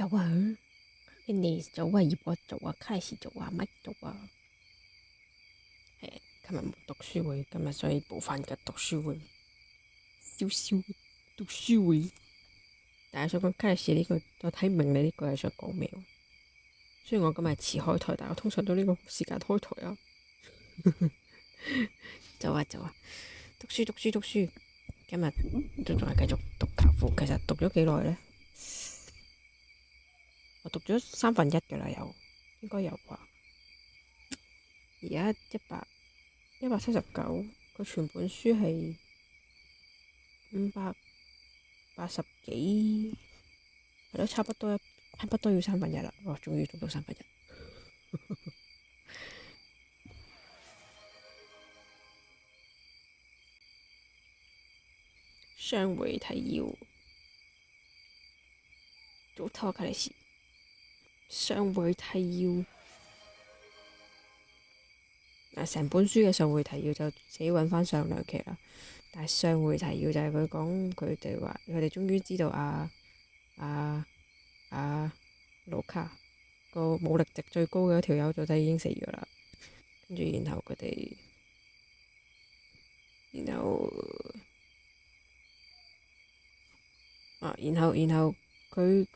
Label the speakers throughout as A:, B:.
A: 做啊，你做啊，葉我做啊，開始做啊，乜做啊？今日冇讀書會，今日所以補翻嘅讀書會，少少讀書會。但係想講開始呢句，我睇唔明你呢句係想講咩喎？雖然我今日遲開台，但我通常都呢個時間開台啊。走啊走啊！讀書讀書讀書，今日都仲係繼續讀求腐。其實讀咗幾耐呢？我讀咗1/3㗎啦，應該有啩。而家179，佢全本書係580幾，係咯，差不多要1/3啦。哇，終於讀到1/3。上回提要，早唞開始。上回提要，成本書嘅上回提要就自己揾翻上2期啦。但係上回提要就係佢講佢哋話，佢哋終於知道盧卡個武力值最高嘅一條友到底已經死咗啦。跟住然後佢哋，然後佢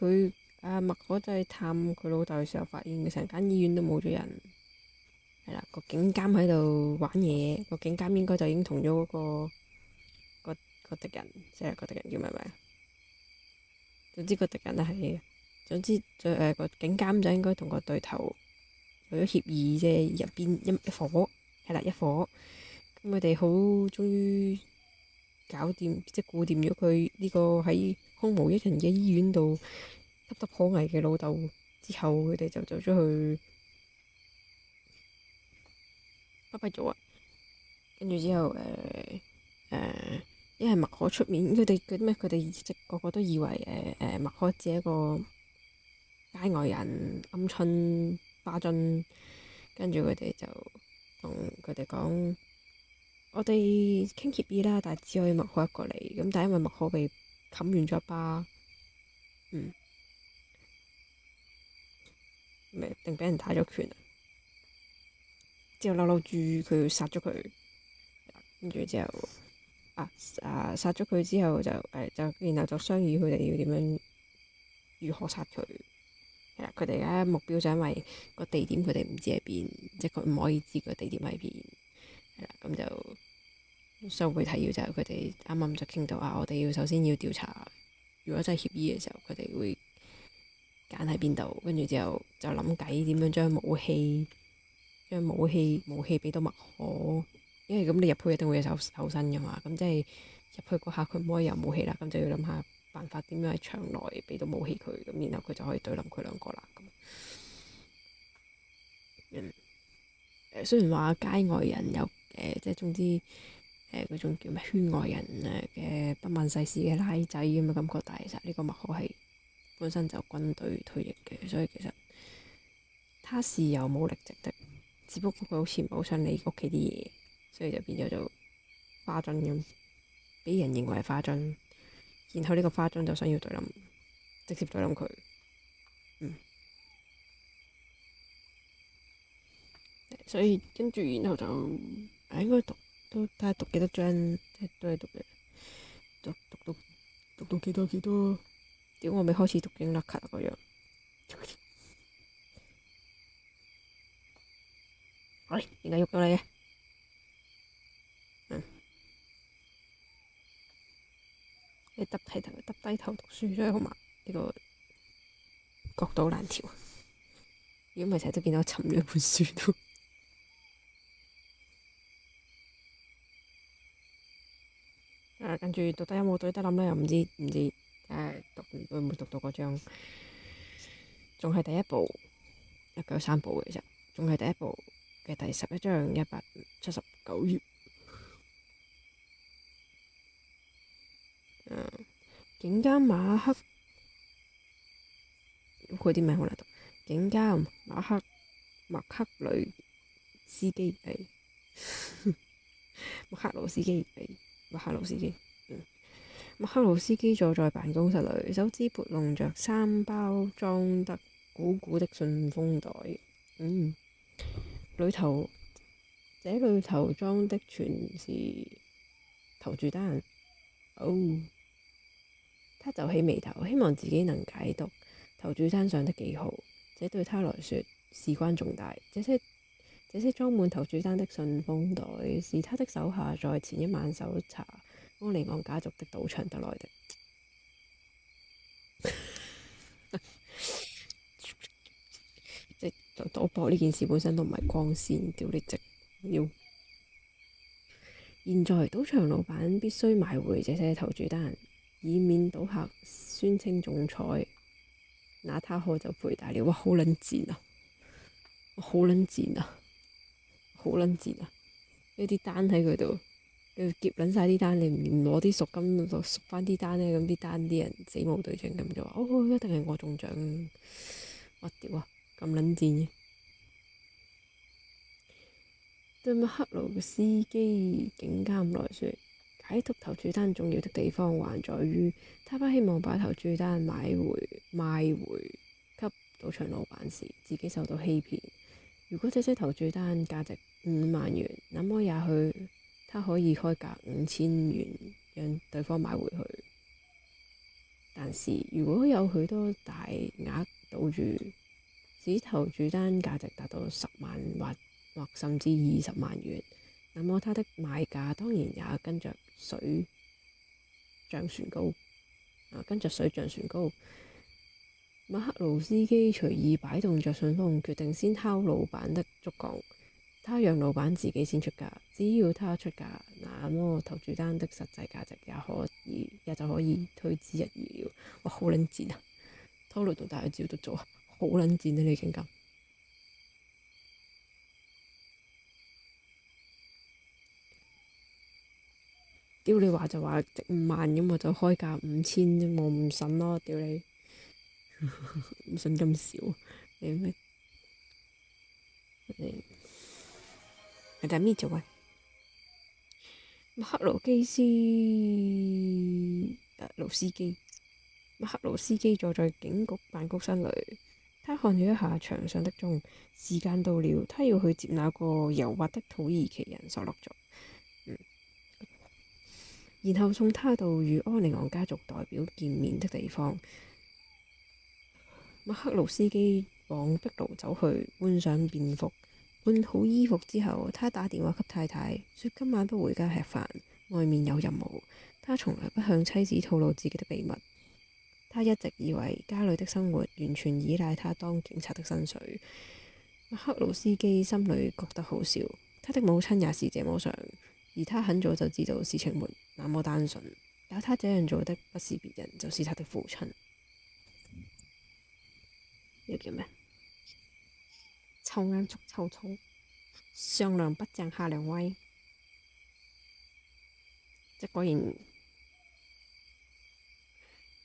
A: 麥可就係探佢老豆嘅時候，發現成間醫院都冇咗人。係啦，個警監喺度玩嘢，個警監應該就已經同咗嗰個敵人，即係個敵人叫咩名？總之個敵人係，總之個警監就應該同個對頭有咗協議，即係入邊一伙，係啦，一伙。咁佢哋好終於搞掂，即係顧掂咗佢呢個喺空無一人嘅醫院度岌岌可危嘅老豆之後，佢哋就走咗去拜拜咗啊！跟住之後因為麥可出面，佢哋即個個都以為麥可只係一個街外人，鵪鶉花樽。跟住佢哋就同佢哋講：我哋傾協議啦，但係只可以麥可一個嚟。咁但係因為麥可被冚完咗一巴，定俾人打咗拳啊！之後嬲嬲豬佢殺咗佢，跟住之後殺咗佢之後就然後就商議佢哋要點樣如何殺佢。係啦，佢哋而家目標就因為個地點佢哋唔知喺邊，即係佢唔可以知個地點喺邊。係啦，咁就上回提要就係佢哋啱啱就傾到我哋要首先要調查，如果真係協議嘅時候，佢哋會揀喺邊度，跟住之後就諗計點樣將武器俾到麥可，因為咁你入去一定會有搜身噶嘛，咁即係入去嗰下佢唔可以有武器啦，咁就要諗下辦法點樣喺場內俾到武器佢，咁然後佢就可以對冧佢兩個啦。雖然話街外人有即係總之嗰種叫咩圈外人嘅不問世事嘅拉仔咁嘅感覺，但係其實呢個麥可係本身就軍隊退役嘅，所以其實他是有武力值的，只不過佢好似唔係好想理屋企啲嘢，所以就變咗做花樽咁，俾人認為係花樽，然後呢個花樽就想要對冧，直接對冧佢。所以跟住然後就應該讀都睇下讀幾多章，即係都係讀到幾多？屌我未開始讀已經甩咳嗰樣。喂，點解喐到你嘅？你耷低頭讀書，所以好麻呢個角度難調。如果唔係成日都見到我沉咗本書都。跟住到底有冇對得諗咧？又唔知會唔會讀到嗰章？仲係第一部193部嘅，其實仲係第一部嘅第11章179頁。警監馬克，佢啲名好難讀。警監麥克雷斯基麥克魯斯基坐在辦公室裏，手指撥弄着3包裝得鼓鼓的信封袋。這裏頭裝的全是投注單。他皺起眉頭，希望自己能解讀投注單上的記號。這對他來說事關重大。這這些裝滿投注單的信封袋是他的手下在前一晚搜查安尼昂家族的賭場得來的。即係賭博呢件事本身都唔係光鮮，屌你直要。現在賭場老闆必須買回這些投注單，以免賭客宣稱中彩，那他可就賠大了。哇！好撚賤啊！好撚賤啊！好撚賤啊！有啲單喺佢度，佢夾撚晒啲單，你唔攞啲贖金就贖翻啲單咧，咁啲單啲人死無對證咁就話：哦，一定係我中獎！我屌啊！咁撚賤嘅。對麥克勞斯基警監來說，解讀投注單重要的地方還在於，他不希望把投注單賣回給賭場老闆時，自己受到欺騙。如果這些投注單價值50000元，那麼也許他可以開價5000元讓對方買回去。但是如果有許多大額賭注，使投注單價值達到10萬或甚至20萬元，那麼他的賣價當然也跟着水漲船高。麥克勞斯基隨意擺動着信封，決定先敲老闆的竹槓。他讓老闆自己先出價，只要他出價，那麼投注單的實際價值也就可以推之一二了。哇！好撚賤啊！拖累到大招都做，好撚賤啊！你警監。屌你話就話值5萬咁，我就開價5000啫，我唔信咯！屌你，唔信咁少，你咩？你就咩做啊？麥克勞斯基坐在警局辦公室裏，他看了一下牆上的鐘，時間到了，他要去接那個油滑的土耳其人索洛族。然後送他到與安尼昂家族代表見面的地方。麥克勞斯基往壁爐走去，換上便服，換好衣服之後，他打電話給太太，說今晚不回家吃飯，外面有任務。他從來不向妻子透露自己的秘密。他一直以為家裏的生活完全依賴他當警察的薪水。麥克勞斯基心裏覺得好笑，他的母親也是這麼想，而他很早就知道事情沒那麼單純。搞他這樣做的不是別人，就是他的父親。呢個叫咩？臭眼捉臭草，上梁不正下梁歪。即果然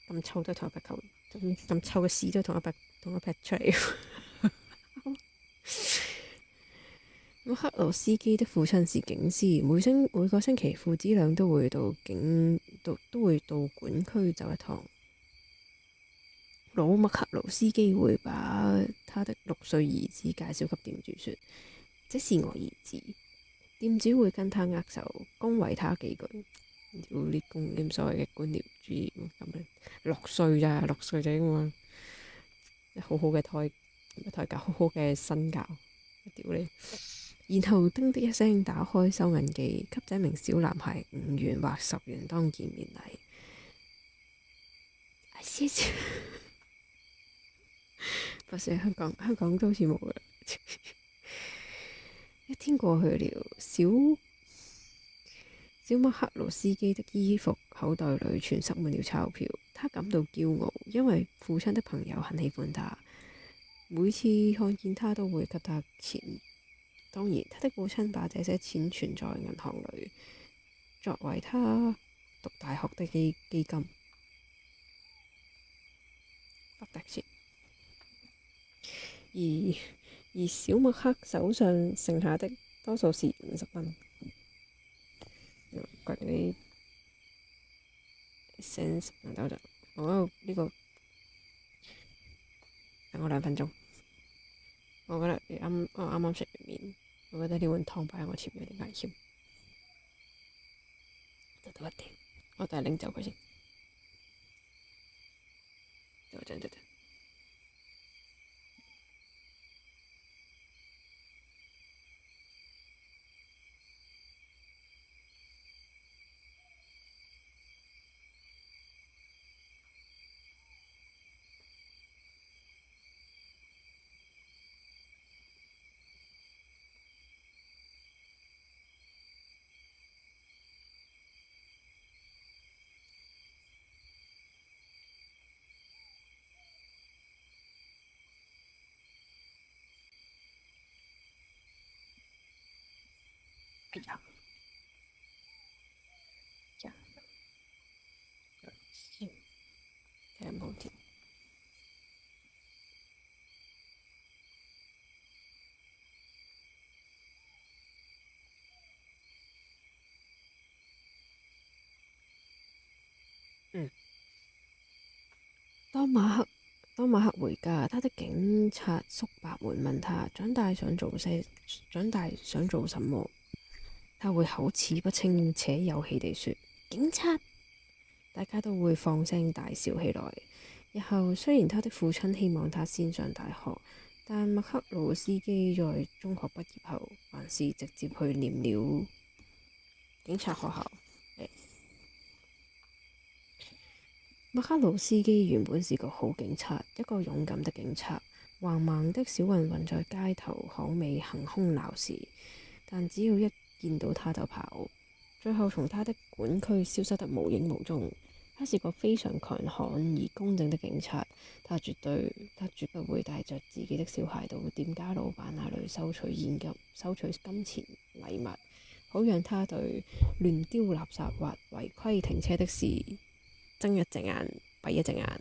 A: 咁臭都同一匹狗，咁臭嘅屎都同一匹出嚟。麥克勞斯基的父親是警司，每個星期父子倆都會到管區走一趟。老麥克勞斯基會把他的6歲兒子介紹給店主，說：這是我兒子。店主會跟他握手，恭維他幾句。要啲咁所謂嘅官僚主義咁樣，6歲咋，6歲就應該好好嘅胎教，好好嘅身教。屌你！然後叮的一聲打開收銀機，給這名小男孩5元或10元當見面禮。謝謝。不是香港都好似冇嘅。一天過去了，小麥克勞斯基的衣服口袋裏全塞滿了鈔票，他感到驕傲，因為父親的朋友很喜歡他，每次看見他都會給他錢。當然，他的父親把這些錢存在銀行裏，作為他讀大學的基金。不得錢。而小麥克手上剩下的多數是50蚊。嗰啲 sense 等陣，我呢個等我2分鐘。我覺得我啱啱食完麵，我覺得呢碗湯擺喺我前面有啲危險。等一定，我等下拎走佢先。等。哎呀呀，聽唔好聽。嗯。當馬克當馬克回家，他的警察叔白門問他長大想做什麼。他會口齒不清且有氣地說警察，大家都會放聲大笑起來。日後雖然他的父親希望他先上大學，但麥克魯斯基在中學畢業後，還是直接去念了警察學校。麥克魯斯基原本是個好警察，一個勇敢的警察。橫蠻的小混混在街頭巷尾行兇鬧事，但只要一見到他就跑，最後從他的管區消失得無影無蹤。他是個非常強悍而公正的警察，他絕不會帶着自己的小孩到店家老闆那裡收取金錢禮物，好讓他對亂丟垃圾或違規停車的事睜一隻眼閉一隻眼。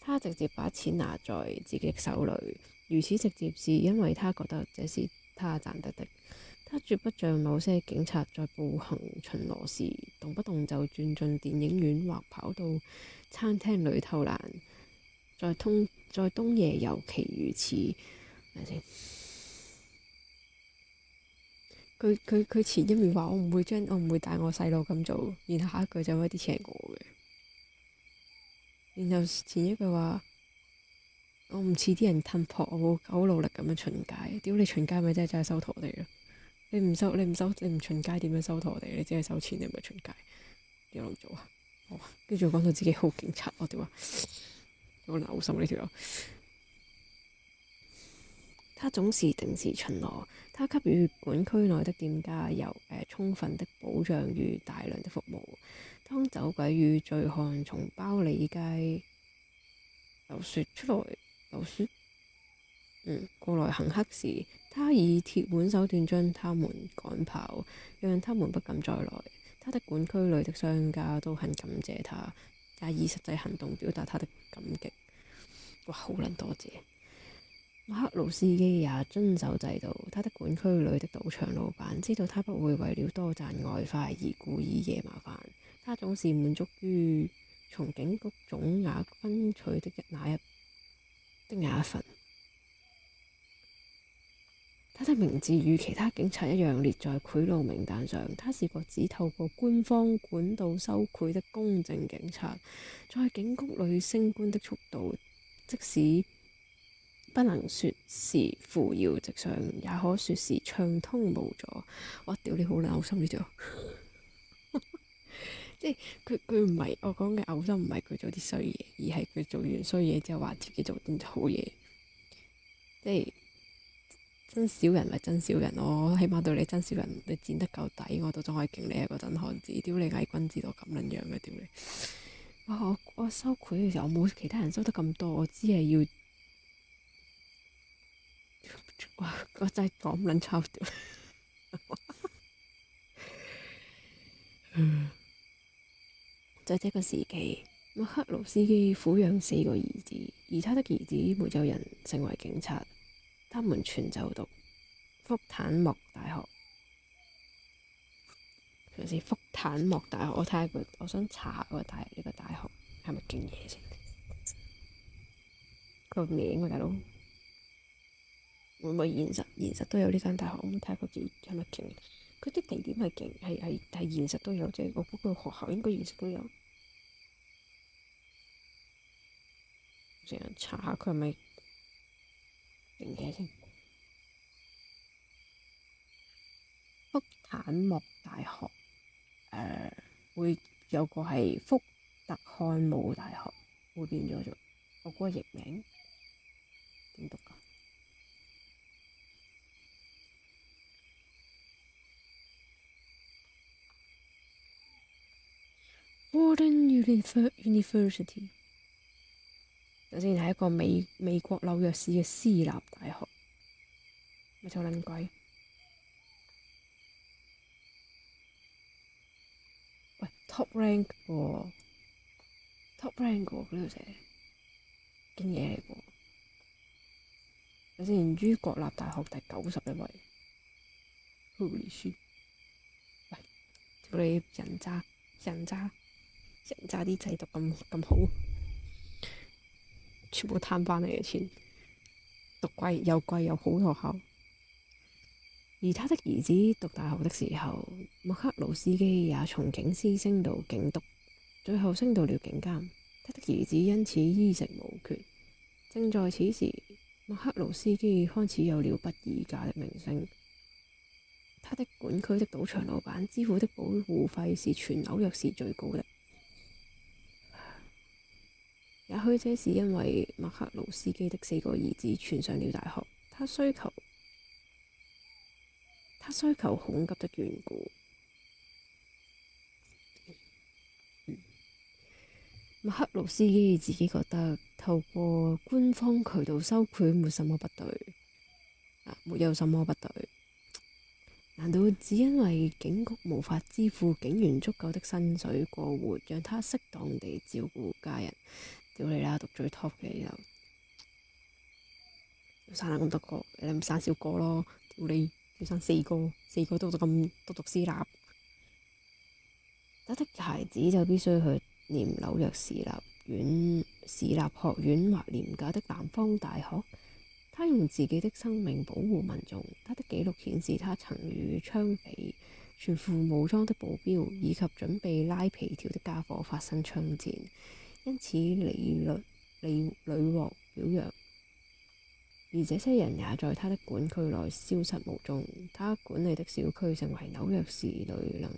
A: 他直接把錢拿在自己的手裏，如此直接是因為他覺得這是他賺得的。他絕不像某些警察在步行巡邏時，動不動就轉進電影院或跑到餐廳裏偷懶。在東野尤其如此。睇下先，佢前一面話我唔會帶我細路咁做，然後下一句就話啲錢係我嘅。然後前一句話我唔似啲人吞破，我會好努力咁樣巡街。屌你巡街咪真係收陀地咯！你唔巡街點樣收陀地？你只係收錢，你唔係巡街，點樣做啊？跟住講到自己好警察，我點啊？我鬧心呢條友。他總是定時巡邏，他給予管區內的店家充分的保障與大量的服務。當走鬼與醉漢從包里街過來行乞時，他以鐵腕手段將他們趕跑，讓他們不敢再來。他的管區裏的商家都很感謝他，也以實際行動表達他的感激。哇，好撚多謝！麥克魯斯基也遵守制度，他的管區裏的賭場老闆知道他不會為了多賺外快而故意惹麻煩，他總是滿足於從警局總額分取的那一份。他的名字與其他警察一樣列在賄賂名單上，他是個只透過官方管道收賄的公正警察，在警局裏升官的速度，即使不能說是扶搖直上，也可說是暢通無阻。哇！屌你好嘔心呢條，即係佢唔係我講嘅嘔心，唔係佢做啲衰嘢，而係佢做完衰嘢之後話自己做啲好嘢，即係真小人咪真小人咯。起碼對你真小人，你剪得夠底，我都仲可以敬你係個真漢子。屌你偽君子到咁撚樣嘅，屌你！哇！我收賄嘅時候，我冇其他人收得咁多，我只係要。哇！我真係講唔撚抄掉。在這個時期，麥克魯斯基撫養4個兒子，而他的兒子沒有人成為警察，他們全就讀福坦莫大學。尤其是福坦莫大學，我睇下佢，我想查下呢個大學係咪勁嘢先。個名喎大佬，會唔會現實都有呢間大學？我睇下佢係咪勁。佢啲地點係勁，係現實都有啫。我估佢學校應該現實都有。成日查下佢係咪勁嘢先。福坦莫大學會有個係福特漢姆大學，會變咗做我估個譯名點讀㗎？Fordham University，首先係一個美國紐約市嘅私立大學，咪就撚鬼。top rank 喎，top rank 喎，嗰條寫勁嘢嚟喎。首先，於國立大學第91位，Holy shit！喂，屌你人渣啲制度咁好，全部攤翻嚟嘅錢，讀貴又好學校。而他的兒子讀大學的時候，麥克魯斯基也從警司升到警督，最後升到了警監。他的兒子因此衣食無缺。正在此時，麥克魯斯基開始有了不二價的名聲。他的管區的賭場老闆支付的保護費是全紐約市最高的。也許這是因為麥克魯斯基的4個兒子全上了大學，他需求恐急的緣故。麥克魯斯基自己覺得透過官方渠道收賄沒什麼不對，沒有什麼不對。難道只因為警局無法支付警員足夠的薪水過活，讓他適當地照顧家人？屌你啦，讀最 top 嘅又生咗咁多個，你咪生少個咯。屌你，要生4個都讀私立。他的孩子就必須去念紐約市立學院或廉價的南方大學。他用自己的生命保護民眾。他的記錄顯示，他曾與槍匪、全副武裝的保鏢以及準備拉皮條的家伙發生槍戰，因此屢獲表揚。而這些人也在他的管區內消失無蹤。他管理的小區成為紐約市內能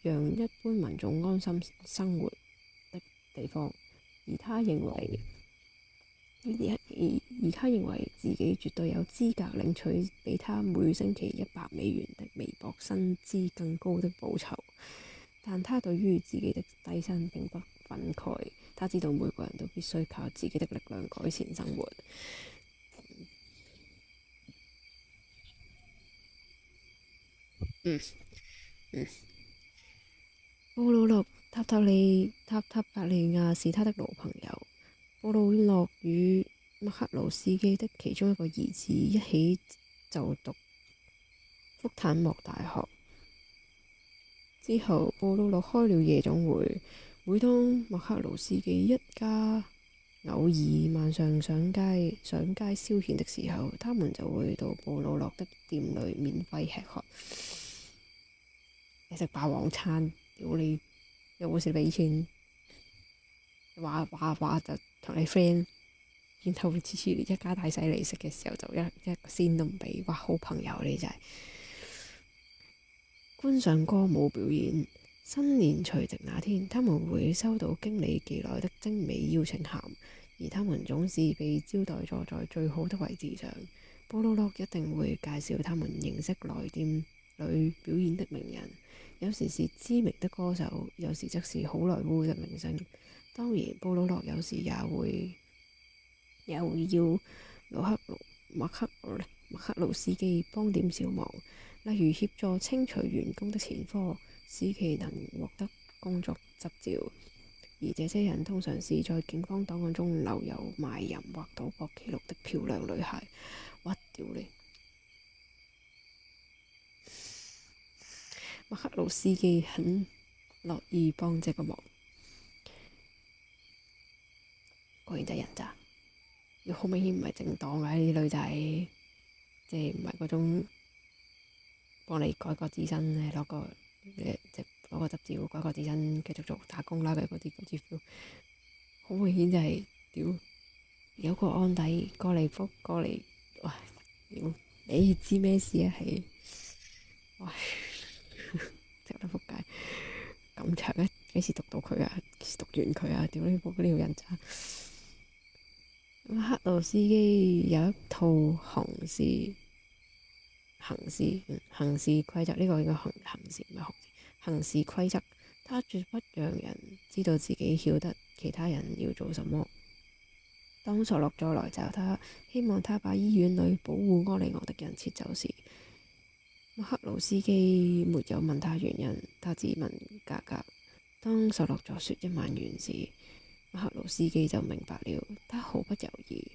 A: 讓一般民眾安心生活的地方，而他認為自己絕對有資格領取比他每星期$100的微薄薪資更高的報酬。但他對於自己的低薪並不憤慨，他知道每個人都必須靠自己的力量改善生活。布魯諾塔塔利亞是他的老朋友。布魯諾與麥克魯斯基的其中一個兒子一起就讀福坦莫大學。之後，布魯諾開了夜總會。每當麥克魯斯基一家偶爾晚上上街消遣的時候，他們就會到布魯諾的店裏免費吃喝。你食霸王餐，屌你！有冇事俾錢？話就同你 friend，然後次次一家大細嚟食嘅時候就一個仙都唔俾。哇，好朋友你真係！觀賞歌舞表演。新年除夕那天，他們會收到經理寄來的精美邀請函，而他們總是被招待坐在最好的位置上。布魯諾一定會介紹他們認識來店裏表演的名人，有時是知名的歌手，有時則是好萊塢的明星。當然，布魯諾有時也會要麥克魯斯基幫點小忙，例如協助清除員工的前科，使其能獲得工作執照。而這些人通常是在警方檔案中留有賣淫或賭博記錄的漂亮女孩。屈屌你！麥克魯斯基很樂意幫這個忙。果然真係人渣，要好明顯唔係正當嘅呢啲女仔，即係唔係嗰種幫你改過自身攞個執照改過自身繼續做打工啦嘅嗰啲 feel， 好明顯就係屌有個案底過嚟，喂屌你知咩事啊？係喂食得仆街咁長嘅，幾時讀到佢啊？幾時讀完佢啊？屌呢部呢條人渣！麥克魯斯基有一套行事規則，呢個應該行事唔係行事規則。他絕不讓人知道自己曉得其他人要做什麼。當索洛再來找他，希望他把醫院裏保護安利昂的人撤走時，麥克魯斯基沒有問他原因，他只問價格。
B: 當索洛佐說10000元時，馬克魯斯基就明白了。他毫不猶豫。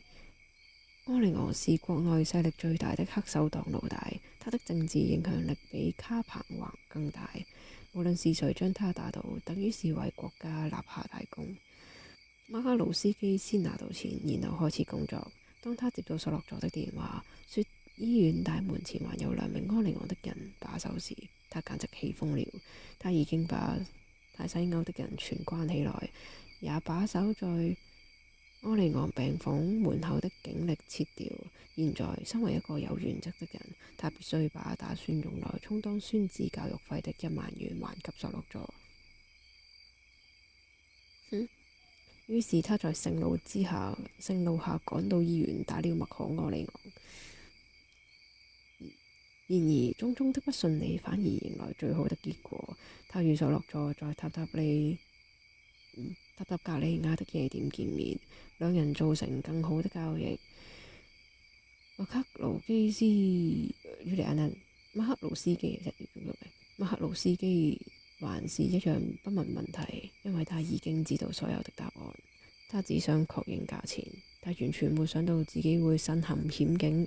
B: 柯尼昂是國內勢力最大的黑手黨老大，他的政治影響力比卡彭還更大。無論是誰將他打倒，等於是為國家立下大功。馬克魯斯基先拿到錢，然後開始工作。當他接到索洛佐的電話，說醫院大門前還有2名柯尼昂的人把守時，他簡直氣瘋了。他已經把大西歐的人全關起來，也把守在柯尼昂病房門口的警力撤掉。現在，身為一個有原則的人，他必須把打算用來充當孫子教育費的10000元還給索洛佐。於是他在盛怒下趕到醫院，打了麥可柯尼昂。然而種種的不順利反而迎來最好的結果。他與索洛佐在塔塔格利亞的夜店見面，兩人造成更好的交易。馬克魯斯基還是一樣不問問題，因為他已經知道所有的答案。他只想確認價錢，他完全沒想到自己會身陷險境。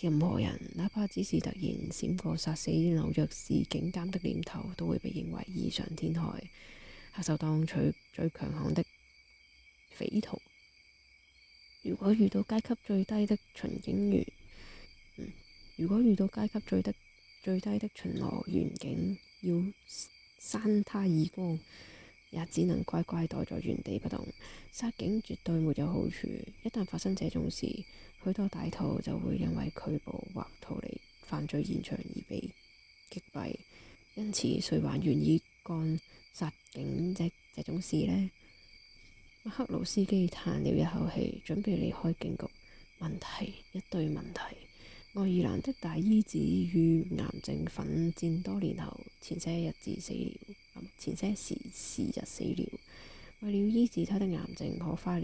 B: 任何人，哪怕只是突然閃過殺死紐約市警監的念頭，都會被認為異想天開。黑手黨最強悍的匪徒，如果遇到階級最低的巡警員，如果遇到階級最低的巡邏員警，要扇他耳光，也只能乖乖待在原地不動。殺警絕對沒有好處，一旦發生這種事，許多歹徒就會因為拒捕或逃離犯罪現場而被擊斃。因此，誰還願意幹殺警這種事呢？馬克魯斯基嘆了一口氣，準備離開警局。一堆問題。愛爾蘭的大姨子與癌症奮戰多年後，前些時日死了。為了醫治他的癌症，可花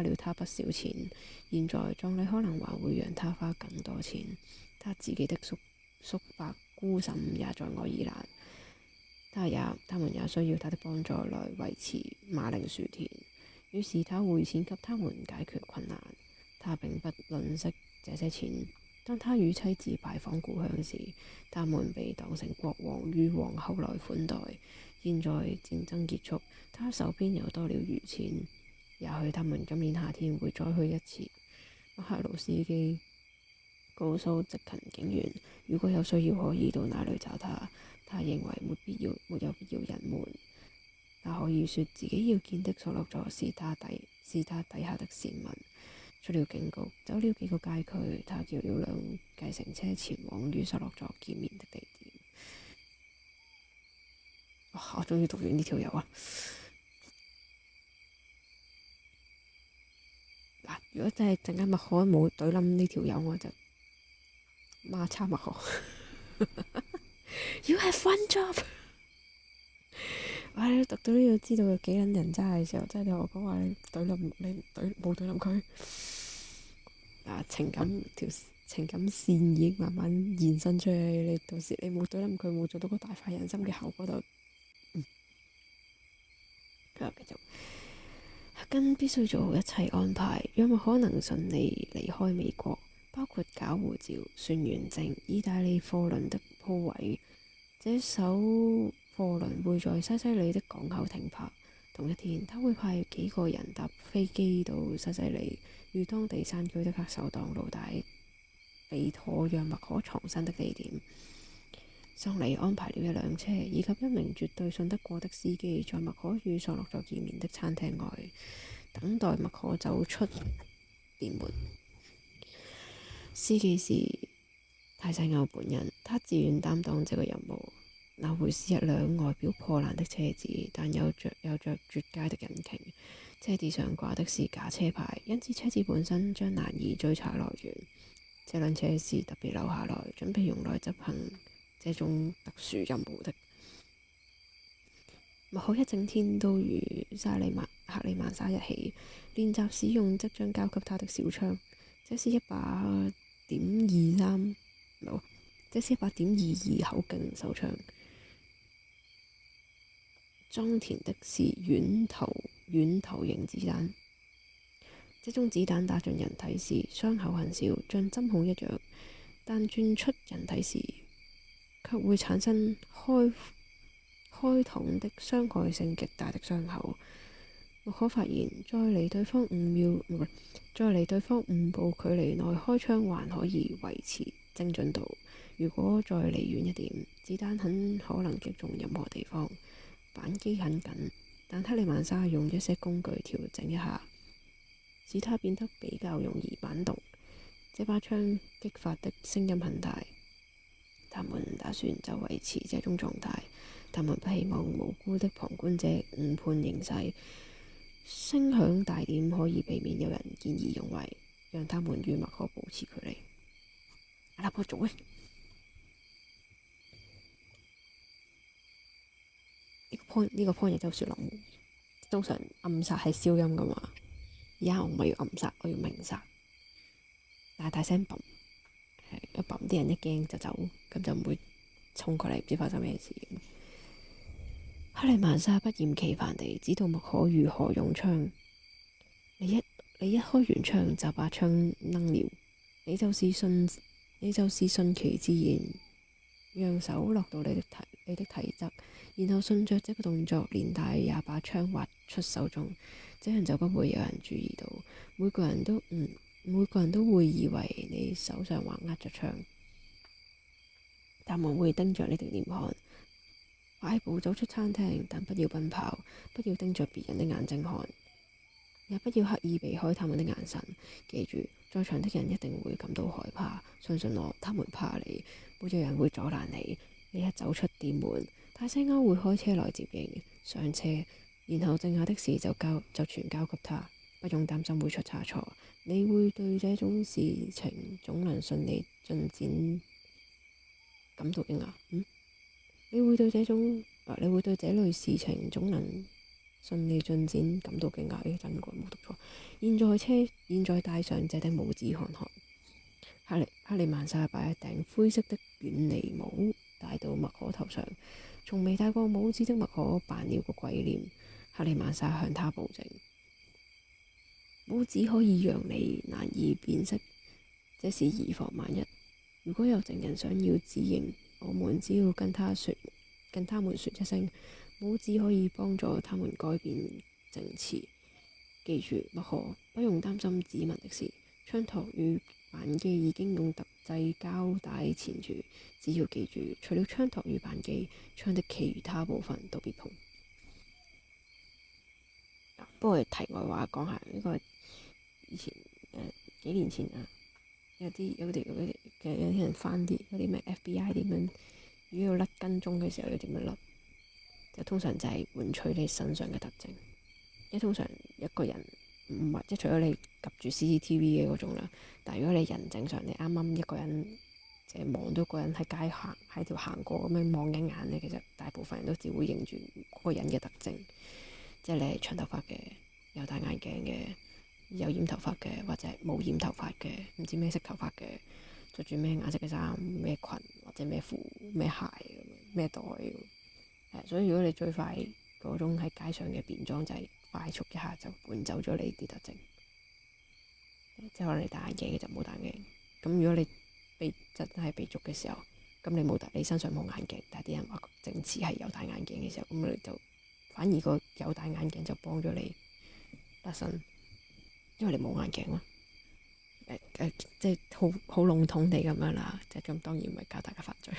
B: 了他不少錢。現在葬禮可能還會讓他花更多錢。他自己的叔伯姑嬸也在愛爾蘭，他們也需要他的幫助來維持馬鈴薯田。於是他匯錢給他們解決困難。他並不吝嗇這些錢。當他與妻子拜訪故鄉時，他們被當成國王與皇后來款待。現在戰爭結束，他手邊又多了餘錢，也許他們今年夏天會再去一次。馬克魯斯基告訴執勤警員，如果有需要可以到哪裡找他。他認為沒有必要隱瞞。他可以說自己要見的索洛佐是他底下的善民。出了警局，走了幾個街區，他叫了輛計程車前往與索洛佐見面的地點。我終於讀完呢條友啊！嗱，如果真係陣間麥可冇懟冧呢條友，我就孖叉麥可。You have one job。你讀到呢度知道有幾撚人渣嘅時候，真係同我講話你冇懟冧佢。情感線已經慢慢延伸出去，你到時你冇懟冧佢，冇做到個大快人心嘅效果就，繼續。哈根必須做好一切安排，讓麥可能順利離開美國，包括搞護照、船員證、意大利貨輪的鋪位。這艘貨輪會在西西里的港口停泊。同一天，他會派幾個人搭飛機到西西里，與當地山區的黑手黨老大備妥讓麥可藏身的地點。桑尼安排了一輛車，以及一名絕對信得過的司機，在麥可與索洛佐見面的餐廳外等待麥可走出店門。司機是泰西歐本人，他自願擔當這個任務。那會是一輛外表破爛的車子，但有着絕佳的引擎。車子上掛的是假車牌，因此車子本身將難以追查來源。這輛車是特別留下來，準備用來執行這種特殊任務的。麥可一整天都與克里曼莎一起練習使用即將交給他的小槍。這是一把.22口徑手槍。裝填的是軟頭型子彈。這種子彈打進人體時，傷口很小，像針孔一樣，但轉出人體時，卻會產生開膛的傷害性極大的傷口。麥可發現，在離對方5步距離內開槍還可以維持精準度，如果再離遠一點，子彈很可能擊中任何地方。扳機很緊，但克里曼莎用一些工具調整一下，使它變得比較容易扳動。這把槍擊發的聲音很大，他們打算就維持這種狀態。他們不希望無辜的旁觀者誤判形勢。聲響大點可以避免有人見義勇為，讓他們與麥可保持距離。阿拉伯族呢？呢個 point 亦都算諗，通常暗殺係消音噶嘛。而家我唔係要暗殺，我要明殺，大聲揼，一揼啲人一驚就走，咁就唔會衝過嚟，唔知發生咩事。克里曼莎不厭其煩地指導麥可如何用槍。你一開完槍就把槍扔了，你就是順其自然，讓手落到你的體側，然後順着這個動作連帶也把槍滑出手中，這樣就不會有人注意到。每個人都會以為你手上還握着槍，他們會盯着你的臉看。快步走出餐廳，但不要奔跑，不要盯着別人的眼睛看，也不要刻意避開他們的眼神。記住，在場的人一定會感到害怕，相信我，他們怕你，沒有人會阻攔你。你一走出店門，大西歐會開車來接應，上車，然後剩下的事就全交給他，不用擔心會出差錯。你會對這種事情總能順利進展感到驚訝？你會對這類事情總能順利進展感到驚訝？真嘅冇讀錯。現在戴上這頂帽子看看。克里曼莎把一頂灰色的軟呢帽戴到麥可頭上，從未戴過帽子的麥可扮了個鬼臉。克里曼莎向他保證，帽子可以讓你難以辨識，這是以防萬一。如果有證人想要指認，我們只要跟他們說一聲，帽子可以幫助他們改變證詞。記住，麥可，不用擔心指紋的事，槍托與扳機已經用特製膠帶纏住，只要記住，除了槍托與扳機，槍的其餘他部分都別碰。不過題外話講下，呢個以前幾年前啊，有啲人翻啲嗰啲咩 FBI 點樣，如果要甩跟蹤嘅時候要點樣甩，就通常就係換取你身上嘅特徵。因為通常一個人唔係即係除咗你及住 CCTV 嘅嗰種啦，但係如果你人正常，你啱啱一個人即係望到個人喺街行喺條行過咁樣望緊眼咧，其實大部分人都只會認住嗰個人嘅特徵，即係你係長頭髮嘅，有戴眼鏡嘅，有染頭髮嘅，或者冇染頭髮嘅，唔知咩色頭髮嘅，着住咩顏色嘅衫，咩裙或者咩褲咩鞋咁樣咩袋咁。所以如果你最快嗰種喺街上嘅變裝就係快速一下就換走咗你啲特徵，即係可能你戴眼鏡嘅就冇戴眼鏡。咁如果你真係被捉嘅時候，咁你身上冇眼鏡，但係啲人話證詞係有戴眼鏡嘅時候，咁你就反而個有戴眼鏡就幫咗你甩身，因為你冇眼鏡嘛。即係好籠統地咁樣啦，即係咁當然唔係教大家犯罪。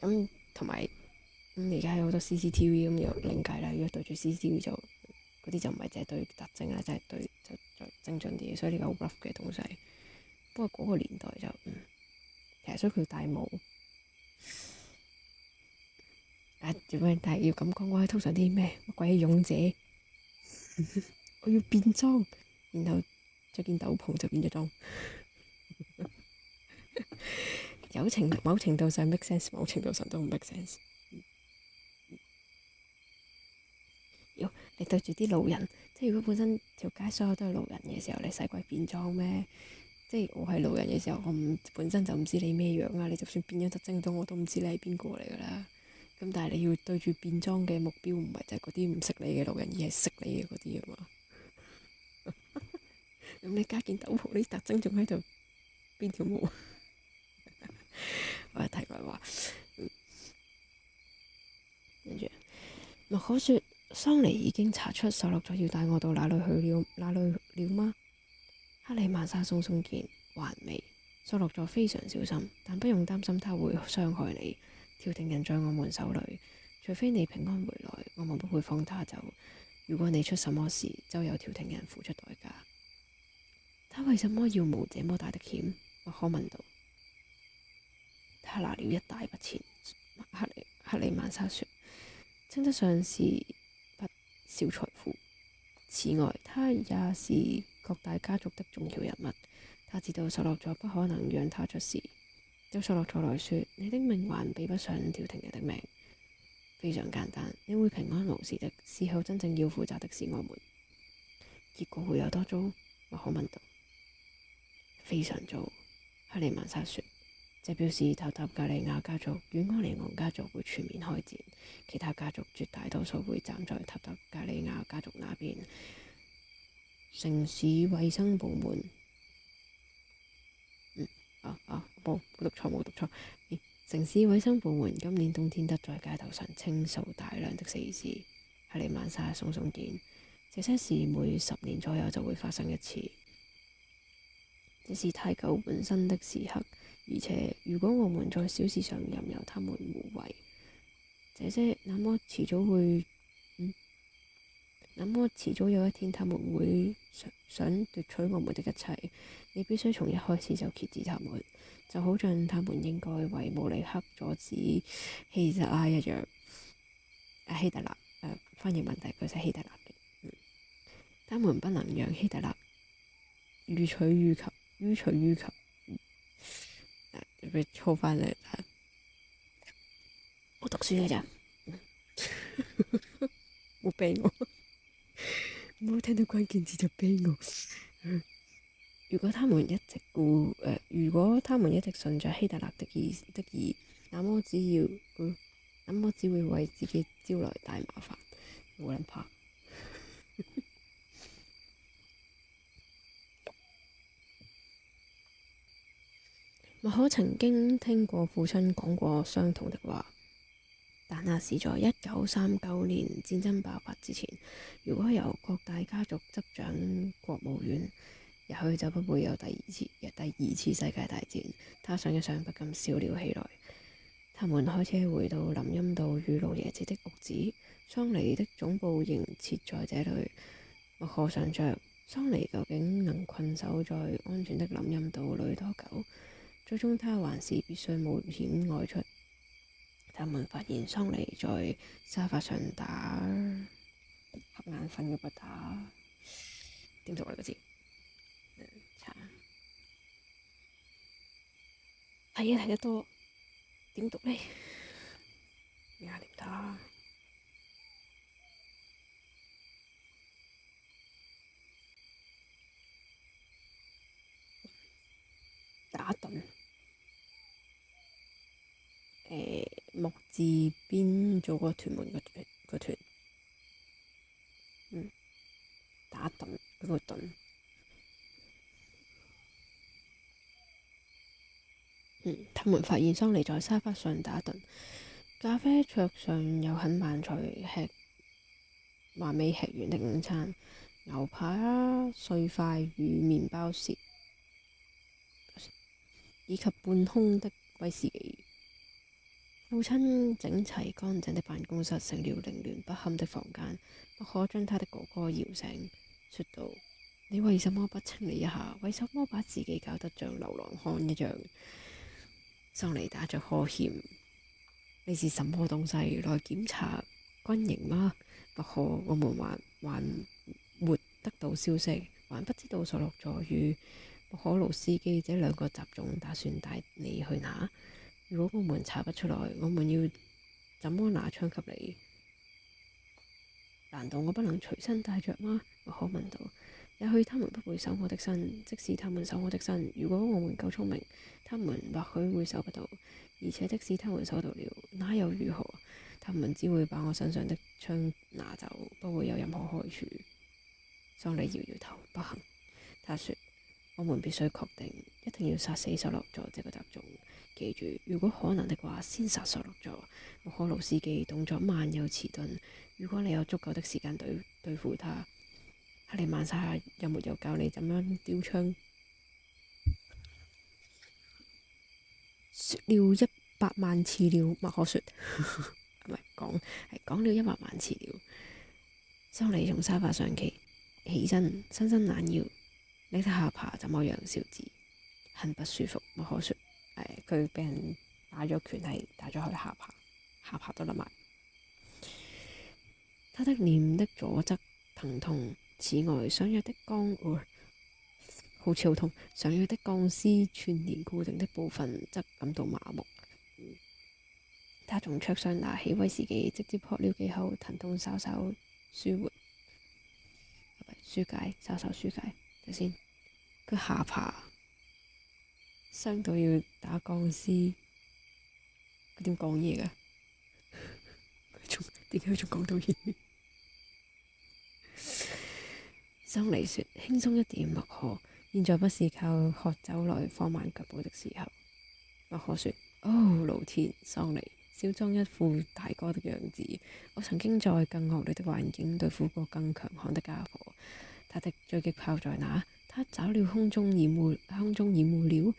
B: 咁同埋而家有好多 CCTV 咁又另計啦。如果對住 CCTV 就嗰啲就唔係淨係對特徵啦，即係對就再精準啲，所以呢個好 rough 嘅東西。不過嗰個年代就其實所以佢戴帽點樣？但係要咁講，我係通常啲咩乜鬼勇者，我要變裝，然後着件斗篷就變咗裝。某程度上 make sense， 某程度上都唔 make sense。你對住啲路人，即係如果本身條街所有都係路人嘅時候，你使鬼變裝咩？即係我係路人嘅時候，本身就唔知你咩樣啊。你就算變咗特徵咗，我都唔知你係邊個嚟噶啦。咁但係你要對住變裝嘅目標，唔係就係嗰啲唔識你嘅路人，而係識你嘅嗰啲啊嘛。咁你加件斗篷，呢特徵仲喺度，邊條毛？我係題外話。跟住，麥可說，桑尼已經查出受落咗要帶我到哪裏去了，哪裏了嗎？克里曼莎鬆鬆肩，還未。索洛座非常小心，但不用擔心他會傷害你。調停人在我們手裏，除非你平安回來，我們不會放他走。如果你出什麼事，就由調停人付出代價。他為什麼要冒這麼大的險？麥可問道。他拿了一大筆錢，克里曼莎說，稱得上是筆小財富。此外，他也是各大家族的重要人物。他知道索洛座不可能讓他出事。對索洛座來說，你的命還比不上調停人的命。非常簡單，你會平安無事的。事後真正要負責的是我們。結果會有多糟？麥可問道。非常糟，克里曼莎說。這表示塔塔格利亞家族與安尼昂家族會全面開戰，其他家族絕大多數會站在塔塔格利亞家族那邊。城市衛生部門，冇讀錯。城市衛生部門今年冬天得在街頭上清掃大量的死屍。克里曼莎聳聳肩，這些事每10年左右就會發生一次，這是太久本身的時刻。而且，如果我們在小事上任由他們胡為，那麼遲早有一天，他們會想奪取我們的一切。你必須從一開始就遏止他們，就好像他們應該為慕尼黑阻止希特拉一樣。希特勒，翻譯問題，佢係希特勒嘅。他們不能讓希特勒予取予求。佢操翻嚟，我讀書嘅咋，冇逼我，唔好聽到關鍵字就逼我。如果他們一直順着希特勒的意，那麼只會為自己招來大麻煩。冇人怕。麥可曾經聽過父親講過相同的話，但那是在1939年戰爭爆發之前。如果由各大家族執掌國務院，也許就不會有第二次世界大戰。他想一想，不禁笑了起來。他們開車回到林蔭道與老爺子的屋子，桑尼的總部仍設在這裏。麥可想着，桑尼究竟能困守在安全的林蔭道裏多久？最終他還是必須冒險外出。他們發現桑尼在沙發上打瞌眼瞓嘅不打，點讀呢個字？睇嘢睇得多，點讀呢？壓力大。打盹。木字邊做個屯門個屯，打盹嗰個盹。他們發現桑尼在沙發上打盹，咖啡桌上有很慢才還未吃完的午餐，牛排啊、碎塊與麵包屑，以及半空的威士忌。父親整齊乾淨的辦公室成了凌亂不堪的房間。麥可將他的哥哥搖醒，說道：你為什麼不清理一下？為什麼把自己搞得像流浪漢一樣？桑尼打着呵欠：你是什麼東西？來檢查軍營嗎？麥可，我們還沒得到消息，還不知道索洛座與麥可盧斯基這兩個雜種打算帶你去哪？如果我們查不出來，我們要怎麼拿槍給你？難道我不能隨身帶着嗎？麥可問道。也許他們不會守我的身，即使他們守我的身，如果我們夠聰明，他們或許會守不到。而且即使他們守到了，那又如何？他們只會把我身上的槍拿走，不會有任何害處。桑尼搖搖頭，不行。他說：我們必須確定，一定要殺死索洛佐這個雜種。記住，如果可能的話，先殺索洛佐。莫可魯斯基動作慢又遲鈍。如果你有足夠的時間對付他，克里曼莎有沒有教你怎樣丟槍？說了100萬次了，莫可說。唔係講了100萬次了。桑尼從沙發上起身，伸伸懶腰。你的下巴怎麼樣，小子？很不舒服，莫可說。佢俾人打咗拳，係打咗佢下巴都甩埋。他的臉的左側疼痛，此外想約的好似好痛。想約的鋼絲串連固定的部分則感到麻木。他從桌上拿起威士忌，直接喝了幾口，疼痛稍稍舒解。睇先，佢下巴傷到要打鋼絲，佢點講嘢㗎？點解佢仲講到嘢？桑尼說：輕鬆一點，莫可。現在不是靠喝酒來放慢腳步的時候。莫可說：哦，老天！桑尼少裝一副大哥的樣子。我曾經在更惡劣的環境對付過更強悍的家伙。他的狙擊炮在哪？他找了空中掩護了。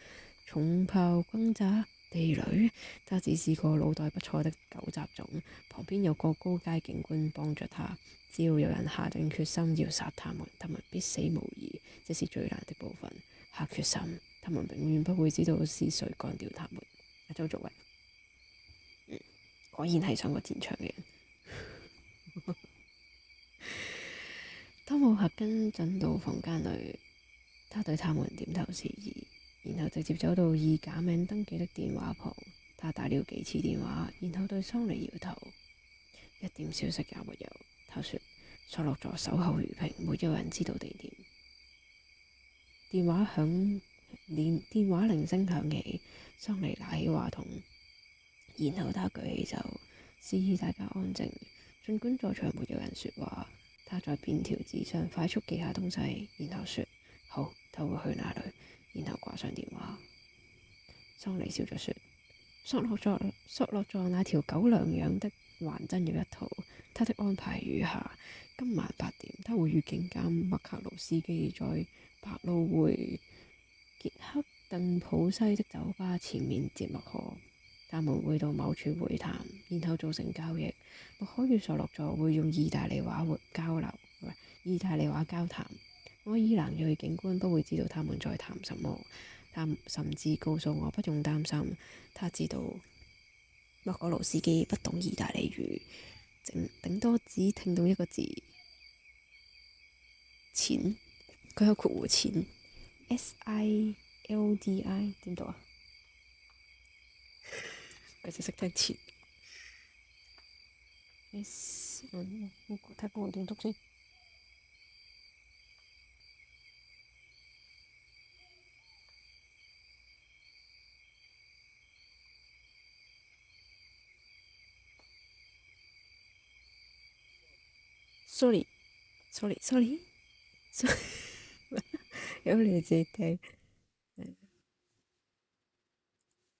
B: 重炮轟炸地雷。他只是個腦袋不錯的狗雜種。旁邊有個高階警官幫着他。只要有人下定決心要殺他們，他們必死無疑。這是最難的部分。下決心，他們永遠不會知道是誰幹掉他們。阿周作為，果然係上過戰場嘅人。湯姆克根進到房間裏，他對他們點頭示意，然後直接走到以假名登記的電話旁。他打了幾次電話，然後對桑尼搖頭，一點消息也沒有。他說：索洛佐守候如瓶，沒有人知道地點。電話鈴聲響起，桑尼拿起話筒，然後他舉起手，示意大家安靜。儘管在場沒有人說話，他在便條紙上快速記下東西，然後說：好，他會去哪裏？然後掛上電話。桑尼笑着說：索洛佐那條狗糧養的還真有一套。他的安排如下：今晚8點，他會與警監麥克魯斯基在百老匯傑克鄧普西的酒吧前面接莫可。他們會到某處會談，然後做成交易。莫可與索洛佐會用意大利話交談。愛爾蘭裔警官不會知道他們在談什麼。他甚至告訴我不用擔心，他知道莫可魯斯基不懂意大利語，頂多只聽到一個字錢。佢有括弧錢 SILDI 點讀啊？佢就識聽錢。我睇下我點讀先。Sorry，有你哋自己聽。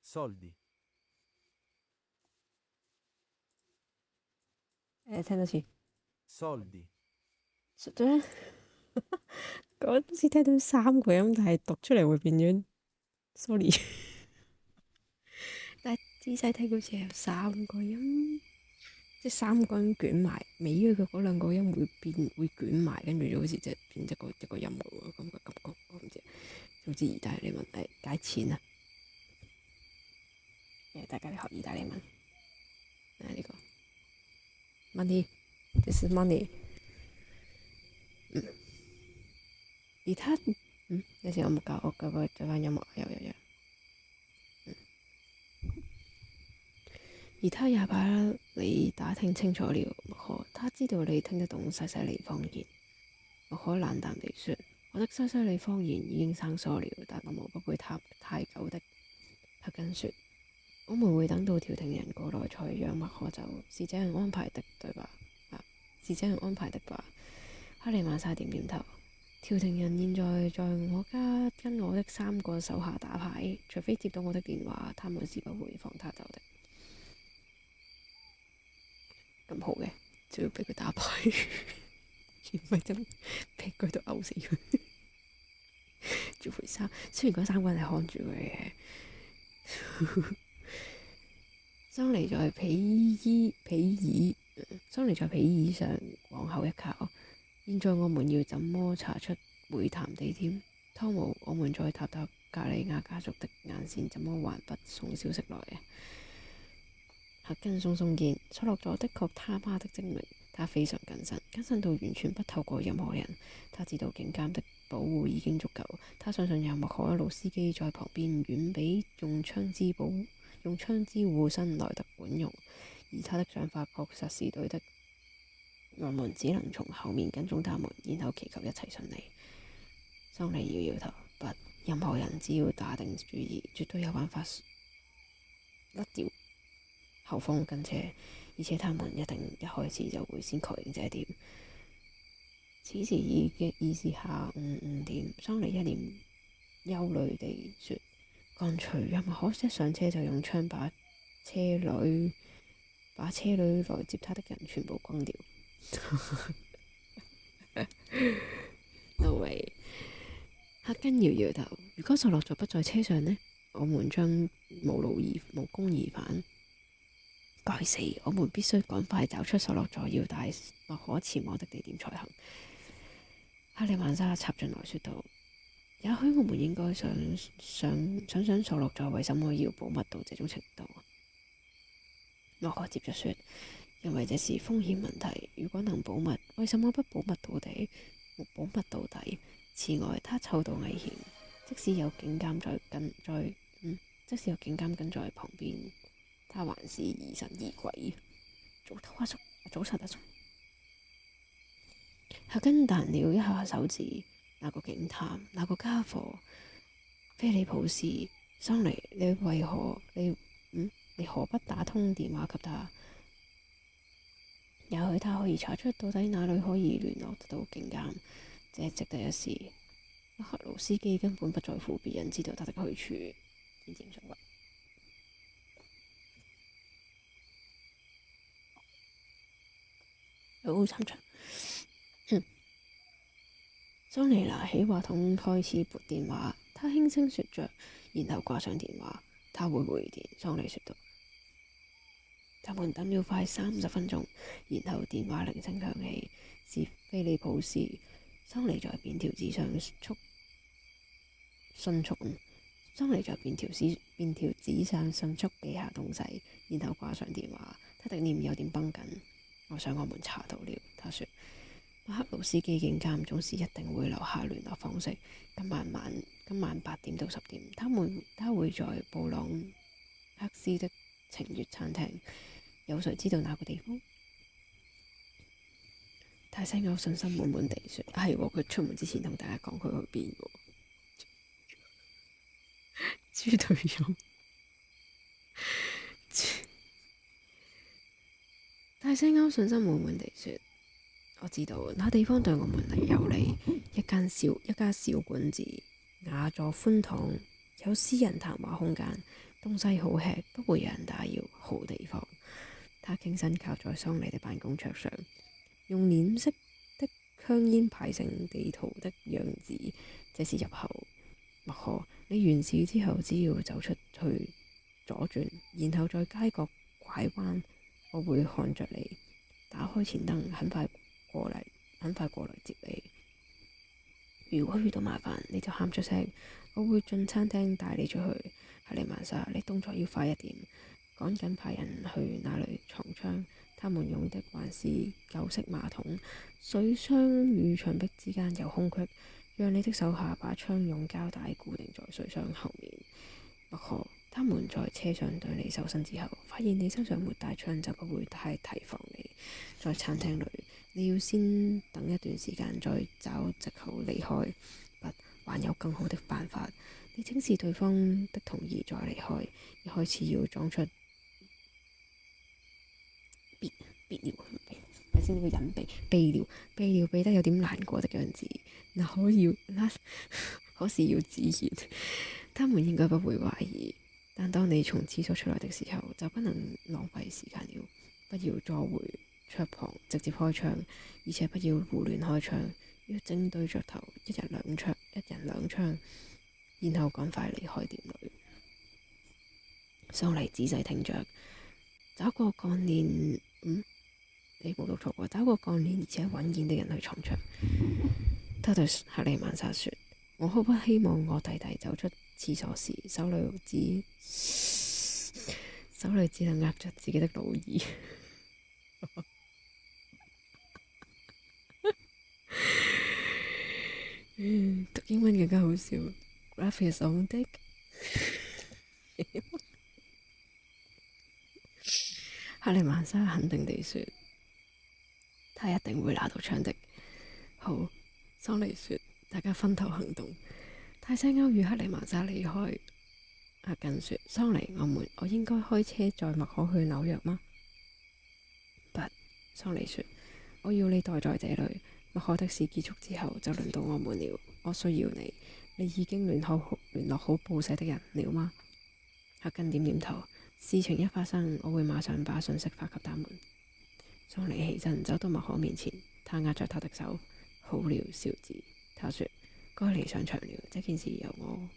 C: Soldi。
B: 聽多次。
C: Soldi。
B: 實在，我好似聽到3個音，但係讀出嚟會變咗 sorry。但係仔細聽好似係有3個音，即係3個音捲埋，尾嘅嗰2個音會捲埋，跟住就好似即係變一個音嘅喎，咁嘅感覺。我唔知，總之意大利文係解錢啊！大家嚟學意大利文。呢個 money，this is money。而他有時我冇教我嗰個做翻音樂，有。而他也把你打聽清楚了，莫可。他知道你聽得懂細細離方言。莫可冷淡地說：我的西西里方言已經生疏了，但我們不會太久的。赫根說：我們會等到調停人過來才讓麥可走，是這樣安排的，對吧？是這樣安排的吧？哈利曼莎點點頭。調停人現在我家跟我的3個手下打牌，除非接到我的電話，他們是不會放他走的。咁好嘅，就要俾佢打牌，而唔係真劈佢度毆死佢。做回生，雖然嗰3個人係看住佢嘅。桑尼在皮椅上往後一靠。現在我們要怎麼查出會談地點？湯姆，我們在塔塔格利亞家族的眼線怎麼還不送消息來啊？赫根鬆鬆肩，索洛佐的確他媽的精明，他非常謹慎到完全不透過任何人。他知道警監的保護已經足夠，他相信有麥可魯斯基在旁邊遠比用槍支護身來得管用，而他的想法確實是對的。我們只能從後面跟蹤他們，然後祈求一切順利。桑尼搖搖頭，不，任何人只要打定主意，絕對有辦法甩掉後方跟車，而且他們一定一開始就會先確認這點。此時已是下午5點，桑尼一臉憂慮地說：乾脆讓麥可一上車就用槍把車裏來接他的人全部轟掉。No way。赫根搖搖頭。如果索洛佐不在車上呢？我們將無功而返。該死！我們必須趕快找出索洛佐要帶麥可前往的地點才行。哈利曼莎插進來說道：也許我們應該想索洛佐為什麼要保密到這種程度。麥可接着說：因為這是風險問題，如果能保密，為什麼不保密到底？此外，他臭到危險，即使有警監跟在旁邊，他還是疑神疑鬼。早晨阿叔。赫根彈了一下手指，那個警探，那個家伙，菲利普斯，桑尼，你何不打通電話給他？也許他可以查出到底哪裏可以聯絡得到警監，這值得一試。麥克魯斯基根本不在乎別人知道他的去處，漸漸上位。好慘場。桑尼拿起話筒開始撥電話，他輕聲說着，然後掛上電話。他會回電，桑尼說道。他們等了快30分鐘，然後電話鈴聲響起，是菲利普斯。桑尼在便條紙上迅速記下東西，然後掛上電話。他的臉有點繃緊。我想我們查到了，他說。麥克魯斯基警監總是一定會留下聯絡方式。今晚8點到10點，他會在布朗克斯的晴月餐廳。有誰知道那個地方？泰西歐信心滿滿地說：係喎，佢出門之前同大家講佢去邊喎。豬隊友。泰西歐信心滿滿地說：我知道那地方對我們有利，一家小館子，雅座寬敞，有私人談話空間，東西好吃，不會有人打擾，好地方。他傾身靠在桑尼的辦公桌上，用臉色的香煙排成地圖的樣子。這是入口。麥可，你完事之後只要走出去左轉，然後在街角拐彎，我會看着你。打開前燈，很快過來接你。如果遇到麻煩，你就喊出聲，我會進餐廳帶你出去。哈利曼莎，你動作要快一點，趕緊派人去那裏藏槍。他們用的還是舊式馬桶，水箱與牆壁之間有空隙，讓你的手下把槍用膠帶固定在水箱後面。不過，他們在車上對你搜身之後，發現你身上沒帶槍，就不會太提防你。在餐廳裏，你要先等一段時間再找藉口離開，不，還有更好的辦法。你請示對方的同意再離開，一開始要裝出別了，睇先呢個隱避了避得有點難過的樣子。可是要自然，他們應該不會懷疑。但當你從廁所出來的時候，就不能浪費時間了。不要坐回桌旁直接開窗，而且不要胡亂開窗，要正對着頭，一人兩窗，然後趕快離開店裏。桑尼仔細聽着，找個幹練，你冇讀錯過，找個幹練而且穩健的人去闖場。他對克里曼莎說：我好不希望我弟弟走出廁所時，手裏只能握着自己的腦兒。讀英文更加好笑。Grab his own dick。克里曼莎肯定地說：他一定會拿到槍的。好，桑尼說，大家分頭行動。泰西歐與克里曼莎離開。阿根說：桑尼，我應該開車載麥可去紐約嗎？不，桑尼說：我要你待在這裏。麥可的事結束之後，就輪到我們了。我需要你。你已經聯絡好報社的人了嗎？阿根點點頭。事情一發生，我會馬上把信息發給他們。桑尼起身走到麥可面前，他握着他的手。好了，小子，他說：該離上場了。這件事由我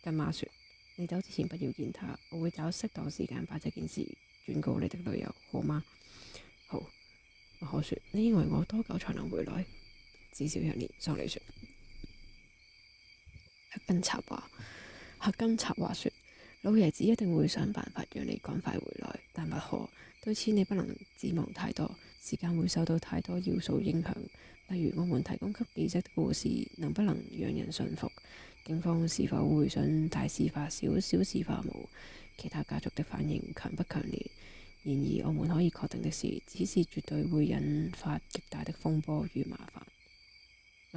B: 跟媽說。你走之前不要見他，我會找適當時間把這件事轉告你的女友，好嗎？好。麥可說：你認為我多久才能回來？至少1年。桑尼說。黑根插話說：老爺子一定會想辦法讓你趕快回來，但麥可，對此你不能指望太多，時間會受到太多要素影響。例如我們提供給記者的故事能不能讓人信服，警方是否會想大事化小，小事化無，其他家族的反應強不強烈。然而我們可以確定的是，此事絕對會引發極大的風波與麻煩。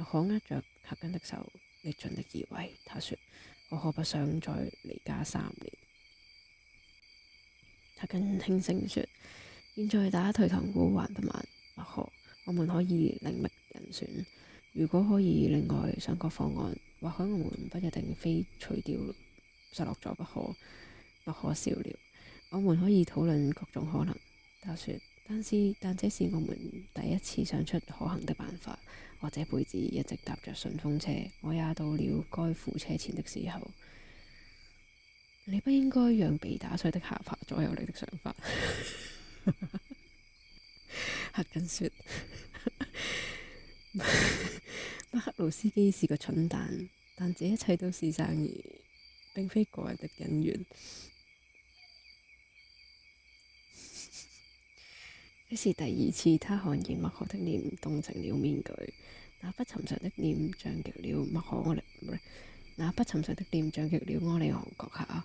B: 麥可握着克根的手，你盡力而為。他說：我可不想再離家3年。克根輕聲說：現在打退堂鼓還不晚。麥可，我們可以另覓人選。如果可以另外想個方案，或許我們不一定非除掉失落咗不可。麥可笑了。我們可以討論各種可能。他說：但這是我們第一次想出可行的辦法。我這輩子一直搭着順風車，我也到了該付車錢的時候。你不應該讓被打碎的下巴左右你的想法。克根說：馬克魯斯基是個蠢蛋，但這一切都是生意，並非個人的恩怨。這是第2次他看見麥可的臉凍成了面具，那不尋常的臉像極了柯里昂閣下。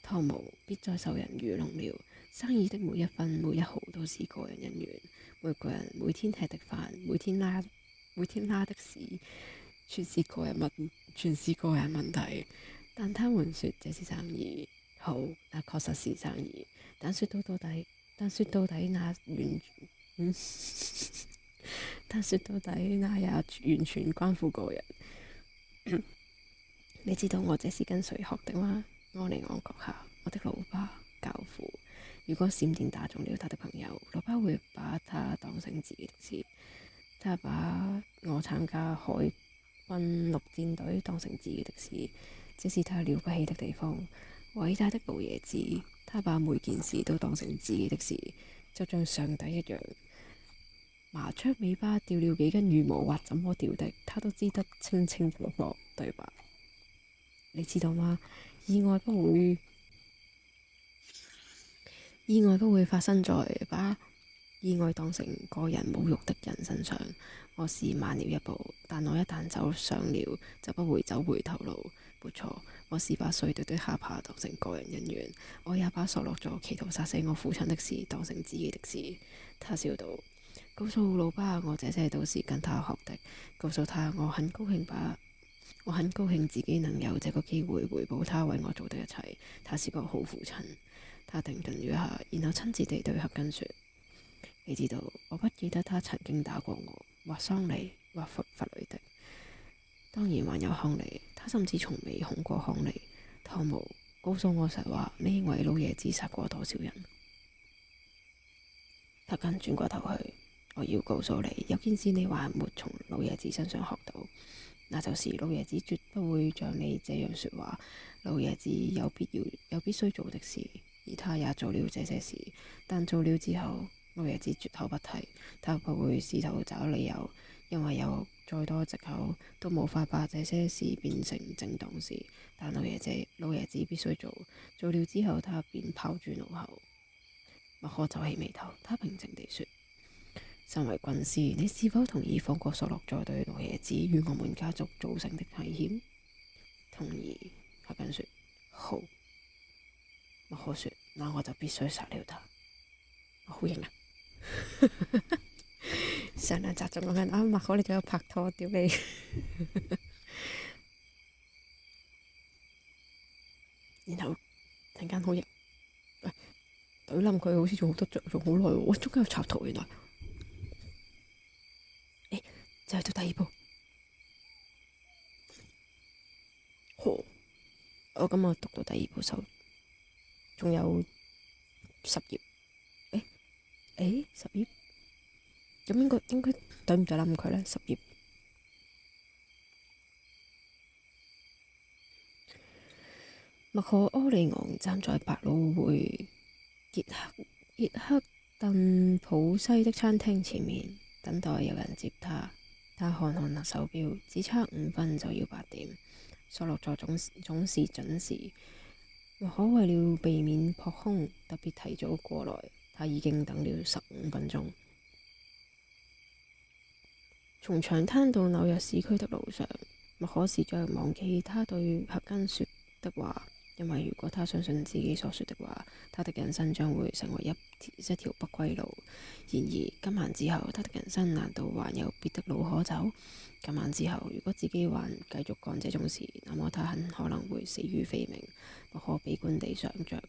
B: 湯姆，別再受人愚弄了，生意的每一分每一毫都是個人恩怨，每個人每天吃的飯，每天拉的屎，全是個人問題。但他們說這是生意，好，那確實是生意，但說到底那也完全關乎個人。你知道我這是跟誰學的嗎？柯里昂閣下，我的老爸教父。如果閃電打中了他的朋友，老爸會把他當成自己的事。他把我參加海軍陸戰隊當成自己的事，這是他了不起的地方。偉大的老爺子，他把每件事都當成自己的事，就像上帝一樣。麻雀尾巴掉了幾根羽毛或怎麼掉的，他都知得清清楚楚，對吧？你知道嗎？意外不會發生在把意外當成個人侮辱的人身上。我是慢了一步，但我一旦走上了，就不會走回頭路。沒錯，我是把碎掉的下巴當成個人恩怨，我也把索洛佐企圖殺死我父親的事當成自己的事。他笑道：告訴老爸我這些都是跟他學的，告訴他我很高興自己能有這個機會回報他為我做的一切。他是個好父親。他停頓一下，然後親切地對赫根說：你知道，我不記得他曾經打過我，或桑尼，或弗雷迪，當然還有康利。他甚至從未恐過康利。湯姆，告訴我實話，你認為老爺子殺過多少人？赫根轉過頭去。我要告訴你，有件事你還沒從老爺子身上學到，那就是老爺子絕不會像你這樣說話。老爺子有必須做的事，而他也做了這些事，但做了之後，老爺子絕口不提，他不會試圖找理由，因為有再多藉口都無法把這些事變成正當事。但老爺子必須做了之後，他便拋諸腦後。麥可皺起眉頭，他平靜地說：身為軍師，你是否同意放過索洛在對老爺子與我們家族造成的危險？同意。赫根說：好。麥可說：那我就必須殺了他。我好型啊！上兩集仲講緊麥可你仲有拍拖，屌你！然後突然間好型，懟冧佢好似仲好得着，仲好耐喎！我中間有插圖原來。就係到第二步。我今日讀到第二部手，仲有10頁。10頁？咁應該對唔對冧佢呢？10頁。麥可柯利昂站在百老匯傑克頓普西的餐廳前面，等待有人接他。他看看手錶，只差5分就要8點。索洛座總是準時。麥可為了避免撲空，特別提早過來。他已經等了15分鐘。從長灘到紐約市區的路上，麥可試着忘記他對赫根說的話，因為如果他相信自己所說的話，他的人生將會成為一條不歸路。然而今晚之後，他的人生難道還有別的路可走？今晚之後，如果自己還繼續幹這種事，那麼他很可能會死於非命。麥可悲觀地想着，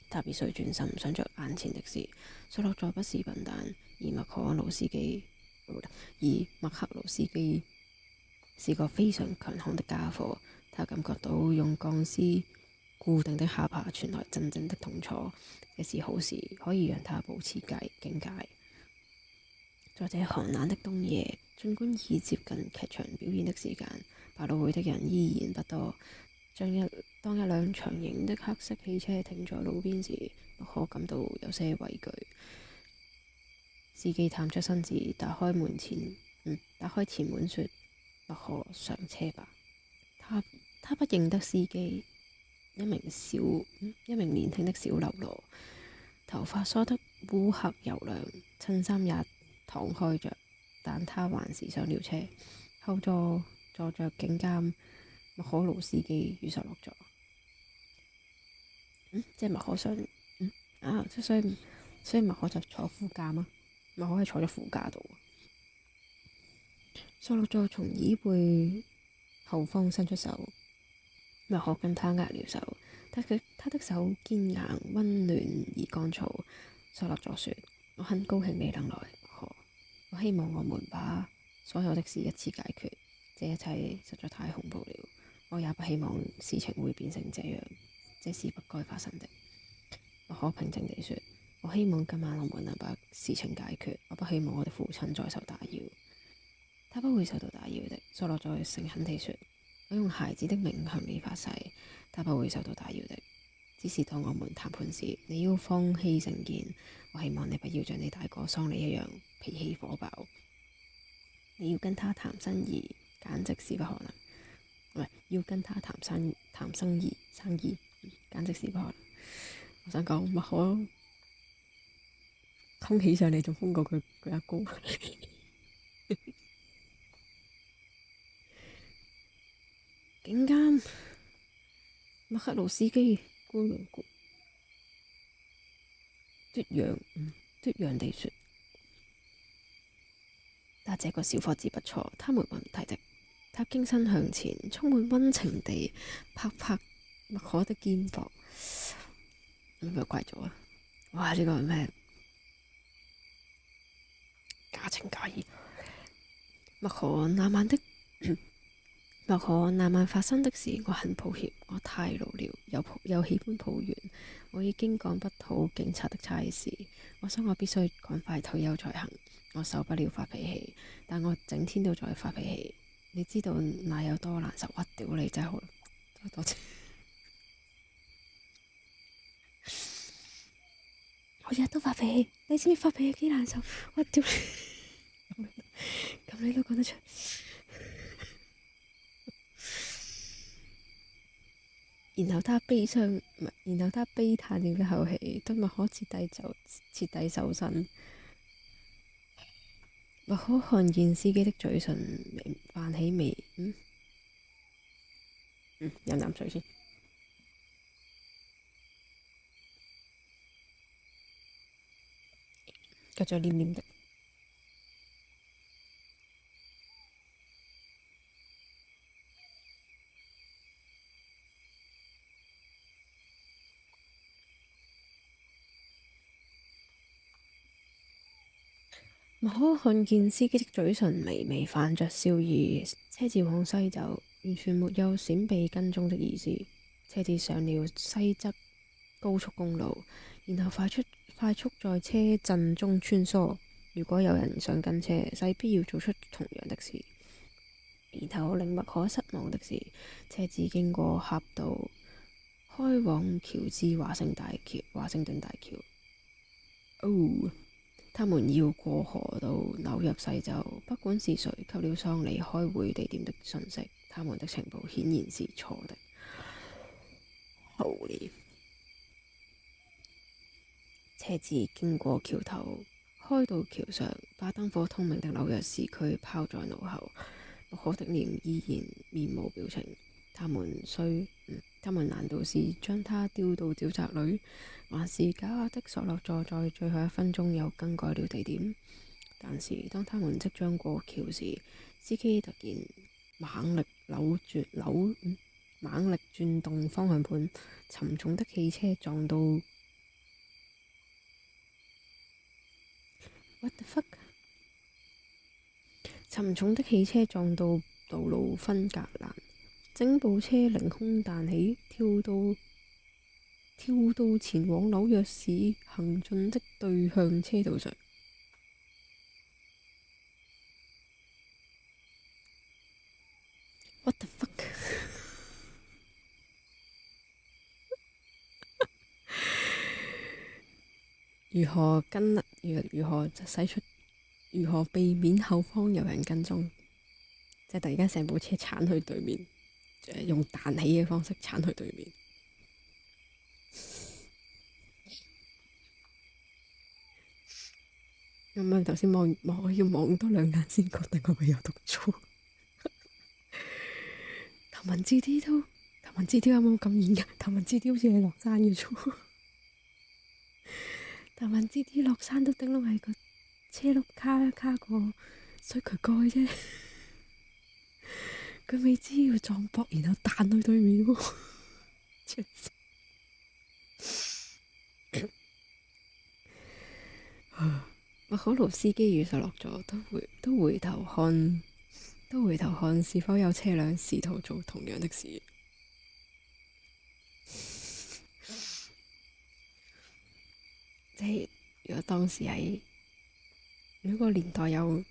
B: 他必須專心想着眼前的事。索洛再不是笨蛋，而麥克魯斯基是個非常強悍的家伙。他感覺到用鋼絲固定的下巴傳來陣陣的痛楚，這是好事，可以讓他保持警戒。在這寒冷的冬夜，儘管已接近劇場表演的時間，百老匯的人依然不多。當一輛長型的黑色汽車停在路邊時，麥可感到有些畏懼。司機探出身子，打開前門說：麥可，上車吧。他不認得司機，一名年輕的小嘍囉，頭髮梳得烏黑油亮，襯衫也敞開着，但他還是上了車。後座坐着警監麥可魯斯基與索洛座。即係麥可上所以麥可就坐副駕嗎？麥可係坐咗副駕度。索洛座從椅背後方伸出手，麥可跟他握了手。他的手堅硬、溫暖而乾燥。索洛座說：我很高興你能來，麥可。我希望我們把所有的事一次解決。這一切實在太恐怖了。我也不希望事情會變成這樣，這是不該發生的。麥可平靜地說：我希望今晚我們能把事情解決。我不希望我的父親再受打擾。他不會受到打擾的。索洛再誠懇地說：我用孩子的名向你發誓，他不會受到打擾的。只是當我們談判時，你要放棄成見。我希望你不要像你大哥桑尼一樣脾氣火爆。你要跟他談生意，簡直是不可能。唔係，要跟他談生意，簡直是不可能。我想講麥可空起上嚟仲兇過佢阿哥。警監麥克魯斯基嘟揚地說：但這個小伙子不錯，他沒問題的。他傾身向前，充滿溫情地拍拍麥可的肩膊。係咪怪咗啊？哇！呢個係咩？假情假意。麥可那晚的麥可那晚發生的事，我很抱歉，我太老了，又喜歡抱怨。我已經趕不到警察的差事，我想我必須趕快退休才行。我受不了發脾氣，但我整天都在發脾氣。你知道那有多難受？我屌你真係好多謝。我日日都發脾氣，你知唔知發脾氣幾難受？我屌你，咁你都講得出？然後他悲嘆了一口氣，對麥可徹底收身。麥可看見司機的嘴唇泛起微，飲啖水先。繼續黏黏的。麥可看見司機的嘴唇微微泛着笑意，車子往西走，完全沒有閃避跟蹤的意思。車子上了西側高速公路，然後快速在車陣中穿梭。如果有人想跟車，勢必要做出同樣的事。然後令麥可失望的是，車子經過峽道，開往喬治華盛頓大橋。哦！他們要過河到紐約西州，不管是誰給了桑尼開會地點的訊息，他們的情報顯然是錯的。好了，車子經過橋頭，開到橋上，把燈火通明的紐約市區拋在腦後。麥可的臉依然面無表情。他們難道是將他丟到沼澤裏，還是狡猾的索洛座在最後一分鐘又更改了地點？但是當他們即將過橋時，司機突然猛力轉動方向盤，沉重的汽車撞到 What the fuck？ 沉重的汽車撞到道路分隔欄，整部車凌空彈起，跳到前往紐約市行進的對向車道上。What the fuck？ 如何避免後方有人跟蹤？即係突然間成部車鏟去對面，用彈起嘅方式鏟去對面。咁啊，頭先我要望多兩眼先確定我咪有讀錯。頭文字 D 有冇咁嚴格？頭文字 D 好似係落山嘅啫。頭文字 D 落山都頂籠係個車轆卡個水渠蓋啫。佢未知要撞壆，然後彈去對面喎。麥可勞司機與索洛座都回頭看是否有車輛試圖做同樣的事。即係如果當時喺如果個年代有嗰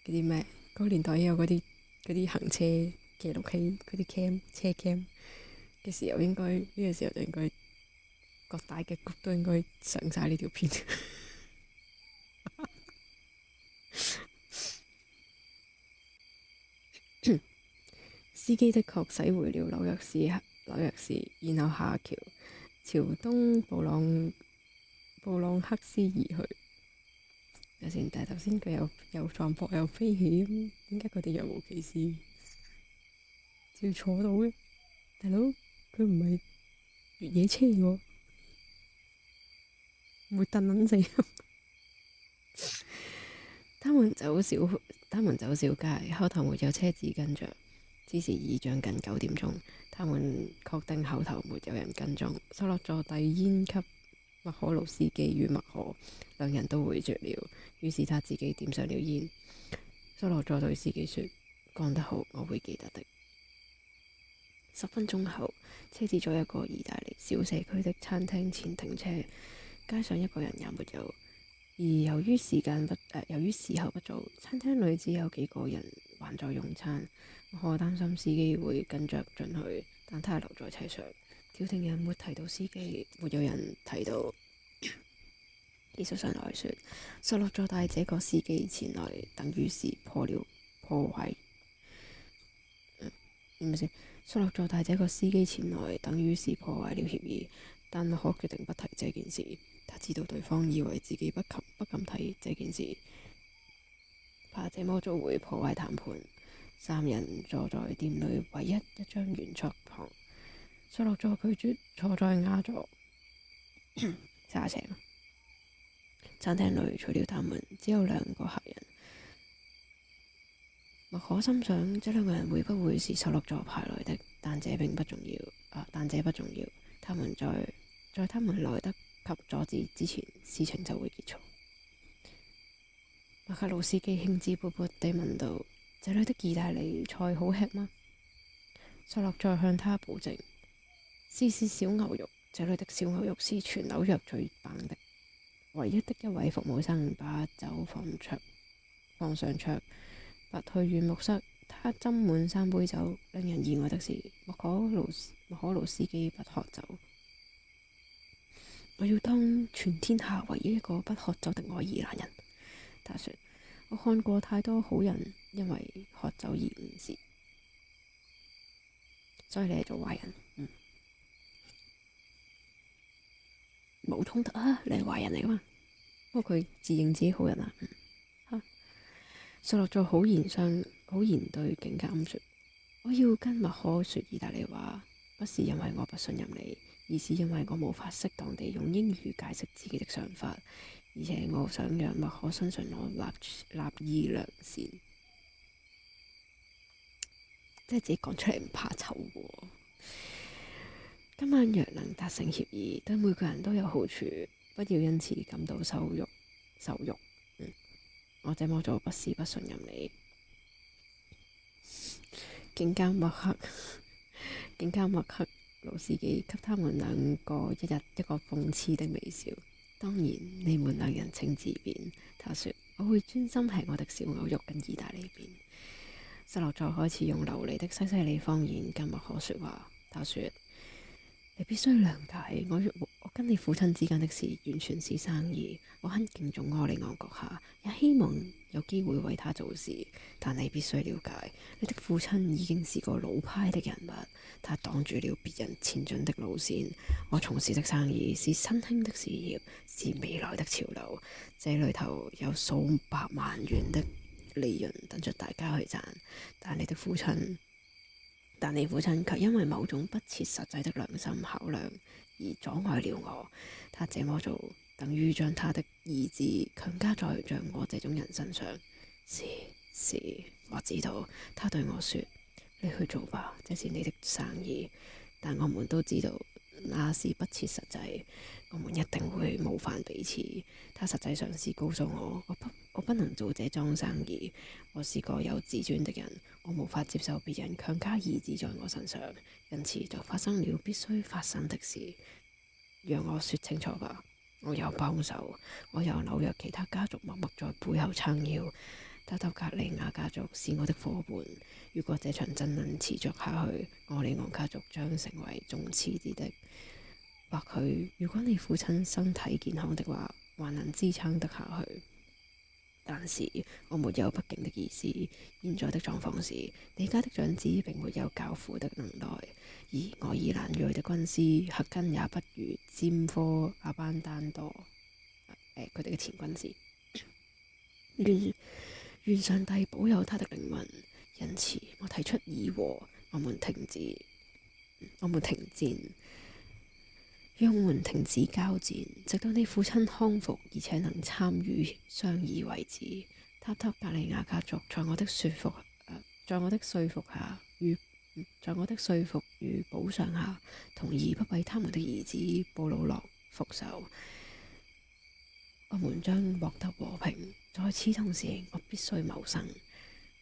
B: 啲咩，嗰個年代有嗰啲行車記錄器嗰啲車 cam 嘅時候，應該呢個時候就應該各大嘅局都應該上晒呢條片。司機的確駛回了紐約市，然後下橋朝東布朗克斯而去。但係頭先佢又撞壆又飛起，咁點解佢哋若無其事照坐到嘅？大佬，佢唔係越野車喎，唔會蹬撚死。他們走小街，後頭沒有車子跟着。只是已將近9點鐘，他們確定後頭沒有人跟蹤。索洛佐遞煙給麥可魯斯基與麥可，兩人都回絕了。於是他自己點上了煙。索洛佐對司機說：講得好，我會記得的。10分鐘後，車子在一個意大利小社區的餐廳前停車，街上一個人也沒有。而由於時候不早，餐廳裏只有幾個人還在用餐。我擔心司機會跟着進去，但他留在車上。調停人沒提到司機，沒有人提到。技術上來說，索洛佐帶這個司機前來，等於是破壞。索洛佐帶這個司機前來，等於是破壞了協議。但麥可決定不提這件事。他知道對方以為自己不敢提這件事，怕這麼做會破壞談判。三人坐在店裏唯一一張圓桌旁，索洛佐拒絕坐在雅座。沙聲。餐廳裏除了他們，只有2個客人。麥可心想，這2個人會不會是索洛佐派來的？但這不重要。他們在他們來得及阻止之前，事情就會結束。麥克魯斯基興致勃勃地問道：這裏的意大利菜好吃嗎？索洛佐向他保證：試試小牛肉，這裏的小牛肉是全紐約最棒的。唯一的一位服務生把酒放上桌，拔去軟木塞，他斟滿3杯酒。令人意外的是，麥可魯斯基不喝酒。我要當全天下唯一一個不喝酒的愛爾蘭人，他說。我看過太多好人因為喝酒而誤事，所以你係做壞人。冇衝突啊！你係壞人嚟噶嘛？不過佢自認自己好人啊。索洛佐好言對警監說：我要跟麥可說意大利話，不是因為我不信任你，而是因為我無法適當地用英語解釋自己的想法。而且我想讓麥可相信我立意良善，即係自己講出嚟唔怕醜喎。今晚若能達成協議，對每個人都有好處，不要因此感到受辱。我這麼做不是不信任你。警監麥克魯斯基給他們2個一個諷刺的微笑。當然，你們2人請自便。他說：我會專心吃我的小牛肉跟意大利麵。索洛佐開始用流利的西西里方言跟麥可說話。他說：你必須諒解，我跟你父親之間的事完全是生意。我很敬重柯里昂閣下，也希望有機會為他做事。但你必須了解，你的父親已經是個老派的人物，他擋住了別人前進的路線。我從事的生意是新興的事業，是未來的潮流，這裏頭有數百萬元的利潤等着大家去賺。但你父親卻因為某種不切實際的良心考量而阻礙了我。他這麼做等於將他的意志強加在像我這種人身上。是，我知道。他對我說：你去做吧，這是你的生意。但我們都知道那是不切實際，我們一定會冒犯彼此。他實際上是告訴我，我不能做這樁生意。我是個有自尊的人，我無法接受別人強加意志在我身上，因此就發生了必須發生的事。讓我說清楚吧，我有幫手，我有紐約其他家族默默在背後撐腰。塔特格利亞家族是我的夥伴。如果這場爭論持續下去，柯里昂家族將成為眾矢之的。或許如果你父親身體健康的話，還能支撐得下去。但是我沒有不敬的意思。現在的狀況是，你家的長子並沒有教父的能耐，而愛爾蘭裔的軍師赫根也不如詹科阿班丹多。佢哋嘅前軍師。願上帝保佑他的靈魂。因此，我提出議和，我們停戰，讓我們停止交戰，直到你父親康復而且能參與商議為止。塔塔格利亞家族在我的說服與補償下，同意不為他們的兒子布魯諾復仇。我們將獲得和平。在此同時，我必須謀生，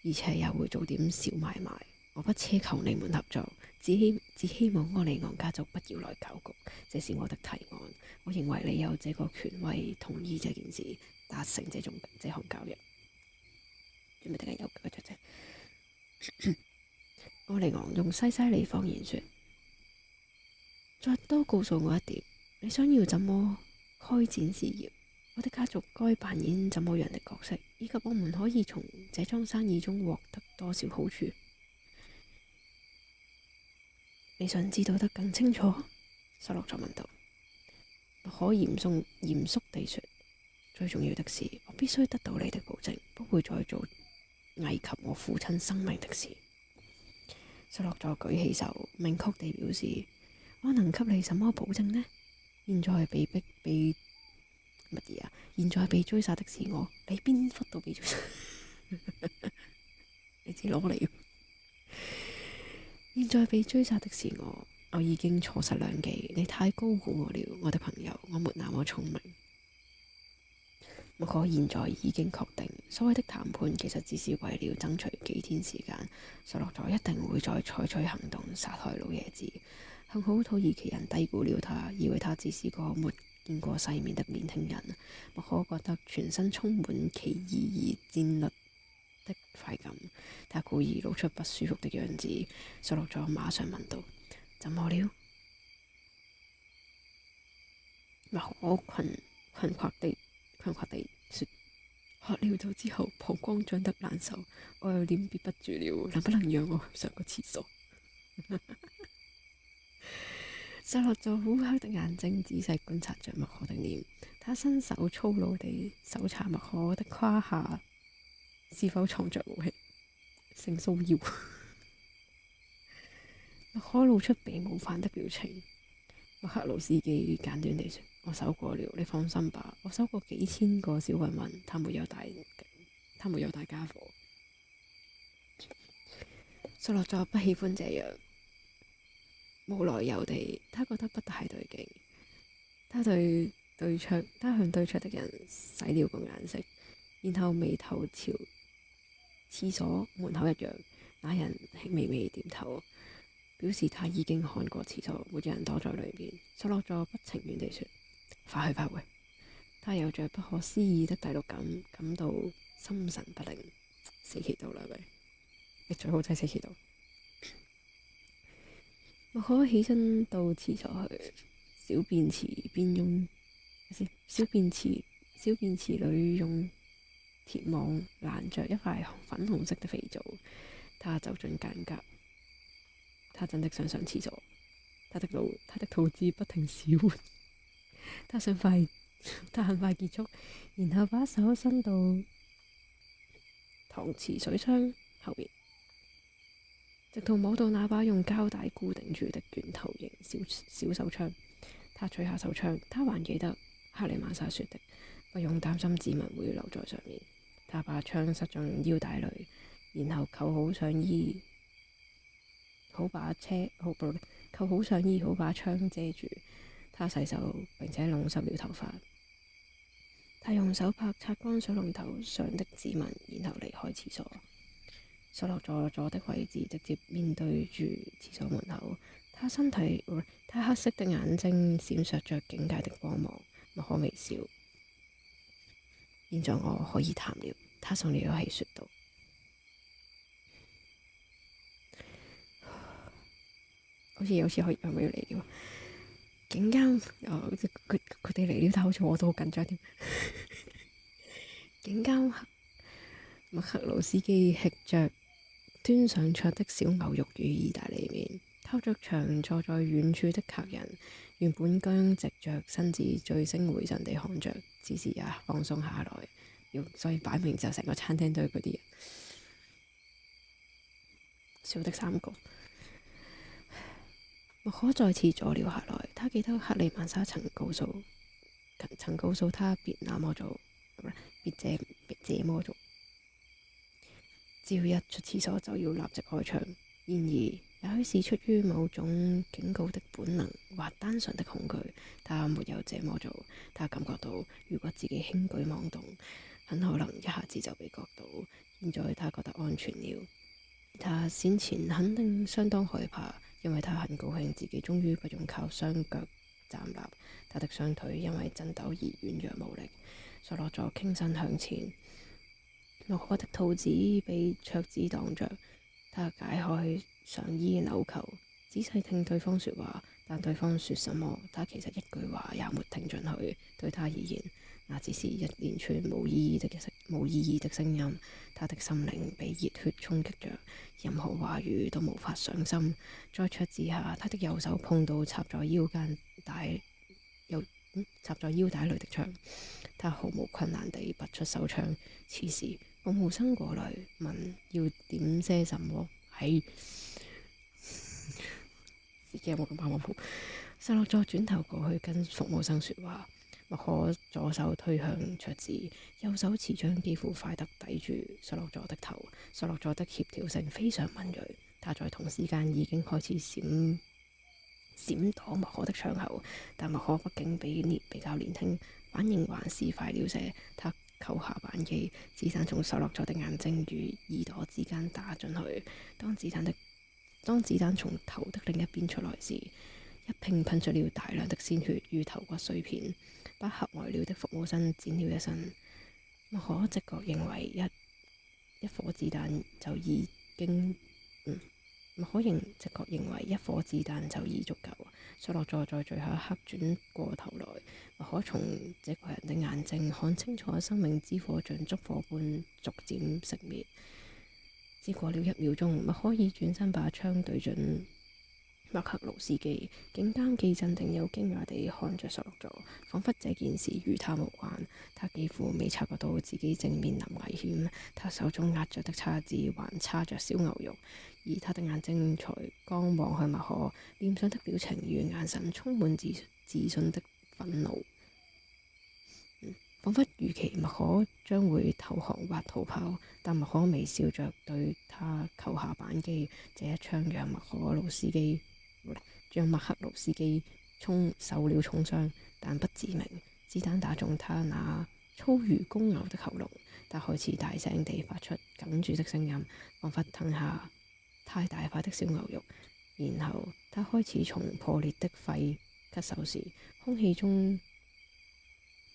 B: 而且也會做點小買賣。我不奢求你們合作，只希望柯里昂家族不要來搞局。這是我的提案。我認為你有這個權威同意這件事，達成這項交易。準備定係有嘅啫。柯里昂用西西里方言說：再多告訴我一點，你想要怎麼開展事業？我的家族該扮演怎麼樣的角色，以及我們可以從這樁生意中獲得多少好處？你想知道得更清楚？索洛佐問道。麥可嚴肅地說：最重要的是，我必須得到你的保證，不會再做危及我父親生命的事。索洛佐舉起手，明確地表示：我能給你什麼保證呢？現在被乜嘢啊？現在被追殺的是我，你邊忽都被追殺？你自攞嚟。現在被追殺的是我，我已經錯失良機。你太高估我了，我的朋友，我沒那麼聰明。麥可現在已經確定，所謂的談判其實只是為了爭取幾天時間。索洛佐一定會再採取行動殺害老爺子。幸好土耳其人低估了他，以為他只是個沒見過世面的年輕人。麥可覺得全身充滿奇異而戰慄的快感，他故意露出不舒服的樣子。索洛佐馬上問道：怎麼了？麥可困惑地說：喝了酒之後膀胱脹得難受，我有點憋不住了，能不能讓我上個廁所？索洛佐烏黑的眼睛仔細觀察着麥可的臉，他伸手粗魯地搜查麥可的胯下是否藏着武器。性騷擾。麥可露出被冒犯的表情。麥克魯斯基簡短地說：我搜過了，你放心吧，我搜過幾千個小混混，他沒有大家伙。索洛佐不喜歡這樣。無來由地，他覺得不太對勁。他向對桌的人使了個眼色，然後眉頭朝廁所門口一揚。那人微微點頭，表示他已經看過廁所，沒有人躲在裏面。索洛佐不情願地說：快去！他有着不可思議的第六感，感到心神不寧。死期到啦咪，你最好真係死期到。麥可起身到廁所去，小便池裏用鐵網攔着一塊粉紅色的肥皂。他走進間隔，他真的想上廁所。他的肚子不停使喚，他很快結束，然後把手伸到搪瓷水箱後面，直到摸到那把用膠帶固定住的圓頭形小手槍。他取下手槍，他還記得克里曼莎說的：不用擔心指紋會留在上面。他把槍塞進腰帶裏，然後扣好上衣，好把槍遮住。他洗手並且弄濕了頭髮。他用手帕擦乾水龍頭上的指紋，然後離開廁所。索洛佐坐的位置直接面對住廁所門口。他黑色的眼睛閃爍着警戒的光芒。麥可微笑。現在我可以談了，他鬆了口氣說道。好似有次可以係咪要嚟了？警監佢哋嚟了，但好似我都好緊張添。警監麥克魯斯基吃着端上桌的小牛肉與意大利麵，靠着牆坐在遠處的客人原本僵直着身子，聚精會神地看着，只是也放鬆下來。所以擺明就成個餐廳都係嗰啲人。小的三個。麥可再次坐了下來，他記得克里曼莎曾告訴他別那麼做，別這麼做。只要一出廁所就要立即開窗。然而，也許是出於某種警告的本能或單純的恐懼，他沒有這麼做。他感覺到，如果自己輕舉妄動，很可能一下子就被割到。現在他覺得安全了。他先前肯定相當害怕，因為他很高興自己終於不用靠雙腳站立。他的雙腿因為震抖而軟弱無力。索洛佐傾身向前，莫可的肚子被桌子擋着。他解開上衣紐扣，仔細聽對方說話，但對方說什麼，他其實一句話也沒聽進去。對他而言，那只是一連串無意義的聲音。他的心靈被熱血衝擊着，任何話語都無法上心。在桌子下，他的右手碰到插在腰帶裏的槍，他毫無困難地拔出手槍。此時，服務生過來問要點些什麼。自己有冇咁啱好？索洛佐轉頭過去跟服務生說話。莫可左手推向桌子，右手持槍幾乎快得抵住索洛佐的頭。索洛佐的協調性非常敏銳，他在同時間已經開始閃躲莫可的槍口，但莫可畢竟比較年輕，反應還是快了些。他扣下扳機，子彈從索洛佐的眼睛與耳朵之間打進去。當子彈從頭的另一邊出來時，一拼噴出了大量的鮮血與頭骨碎片，把嚇呆了的服務生撿了一身。莫可直覺認為一顆子彈就已足夠。索洛佐在最後一刻轉過頭來，莫可從這個人的眼睛看清楚生命之火像燭火般逐漸熄滅。只過了1秒鐘，莫可以轉身把槍對準麥克盧斯基，警監既鎮定又驚訝地看着索洛佐，仿佛這件事與他無關。他幾乎未察覺到自己正面臨危險。他手中握着的叉子還叉着燒牛肉，而他的眼睛才剛望向麥可，臉上的表情與眼神充滿自信的憤怒，仿佛預期麥可將會投降或逃跑。但麥可微笑着對他扣下扳機，這一槍讓麥克盧斯基受了重傷，但不致命。子彈打中他那粗如公牛的喉嚨，他開始大聲地發出哽住的聲音，彷彿吞下太大塊的小牛肉。然後他開始從破裂的肺咳嗽時，空氣中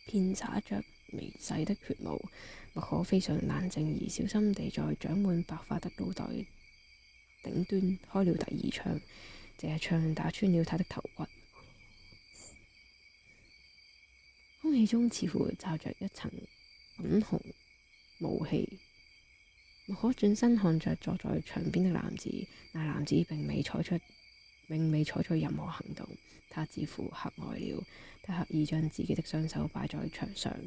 B: 遍灑着微細的血霧。麥可非常冷靜而小心地在長滿白髮的腦袋頂端開了第2槍，這一槍打穿了他的頭骨。空氣中似乎罩着一層粉紅霧氣。麥可轉身看着坐在牆邊的男子，那男子並未採取任何行動，他似乎嚇呆了。他刻意將自己的雙手擺在牆上，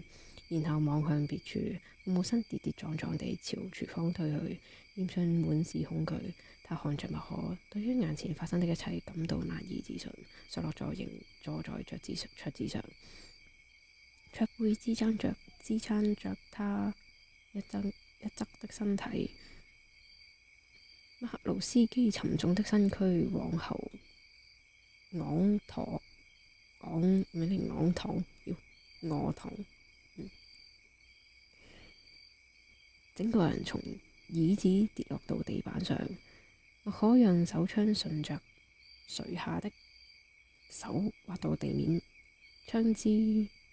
B: 然後望向別處。服務生跌跌撞撞地朝廚房退去，臉上滿是恐懼。他看着麥可，對於眼前發生的一切感到難以置信。索洛佐仍坐在桌子上，桌背支撐着他一側的身體。麥克盧斯基沉重的身軀往後昂躺，整個人從椅子跌落到地板上。麥可讓手槍順着垂下的手滑到地面，槍支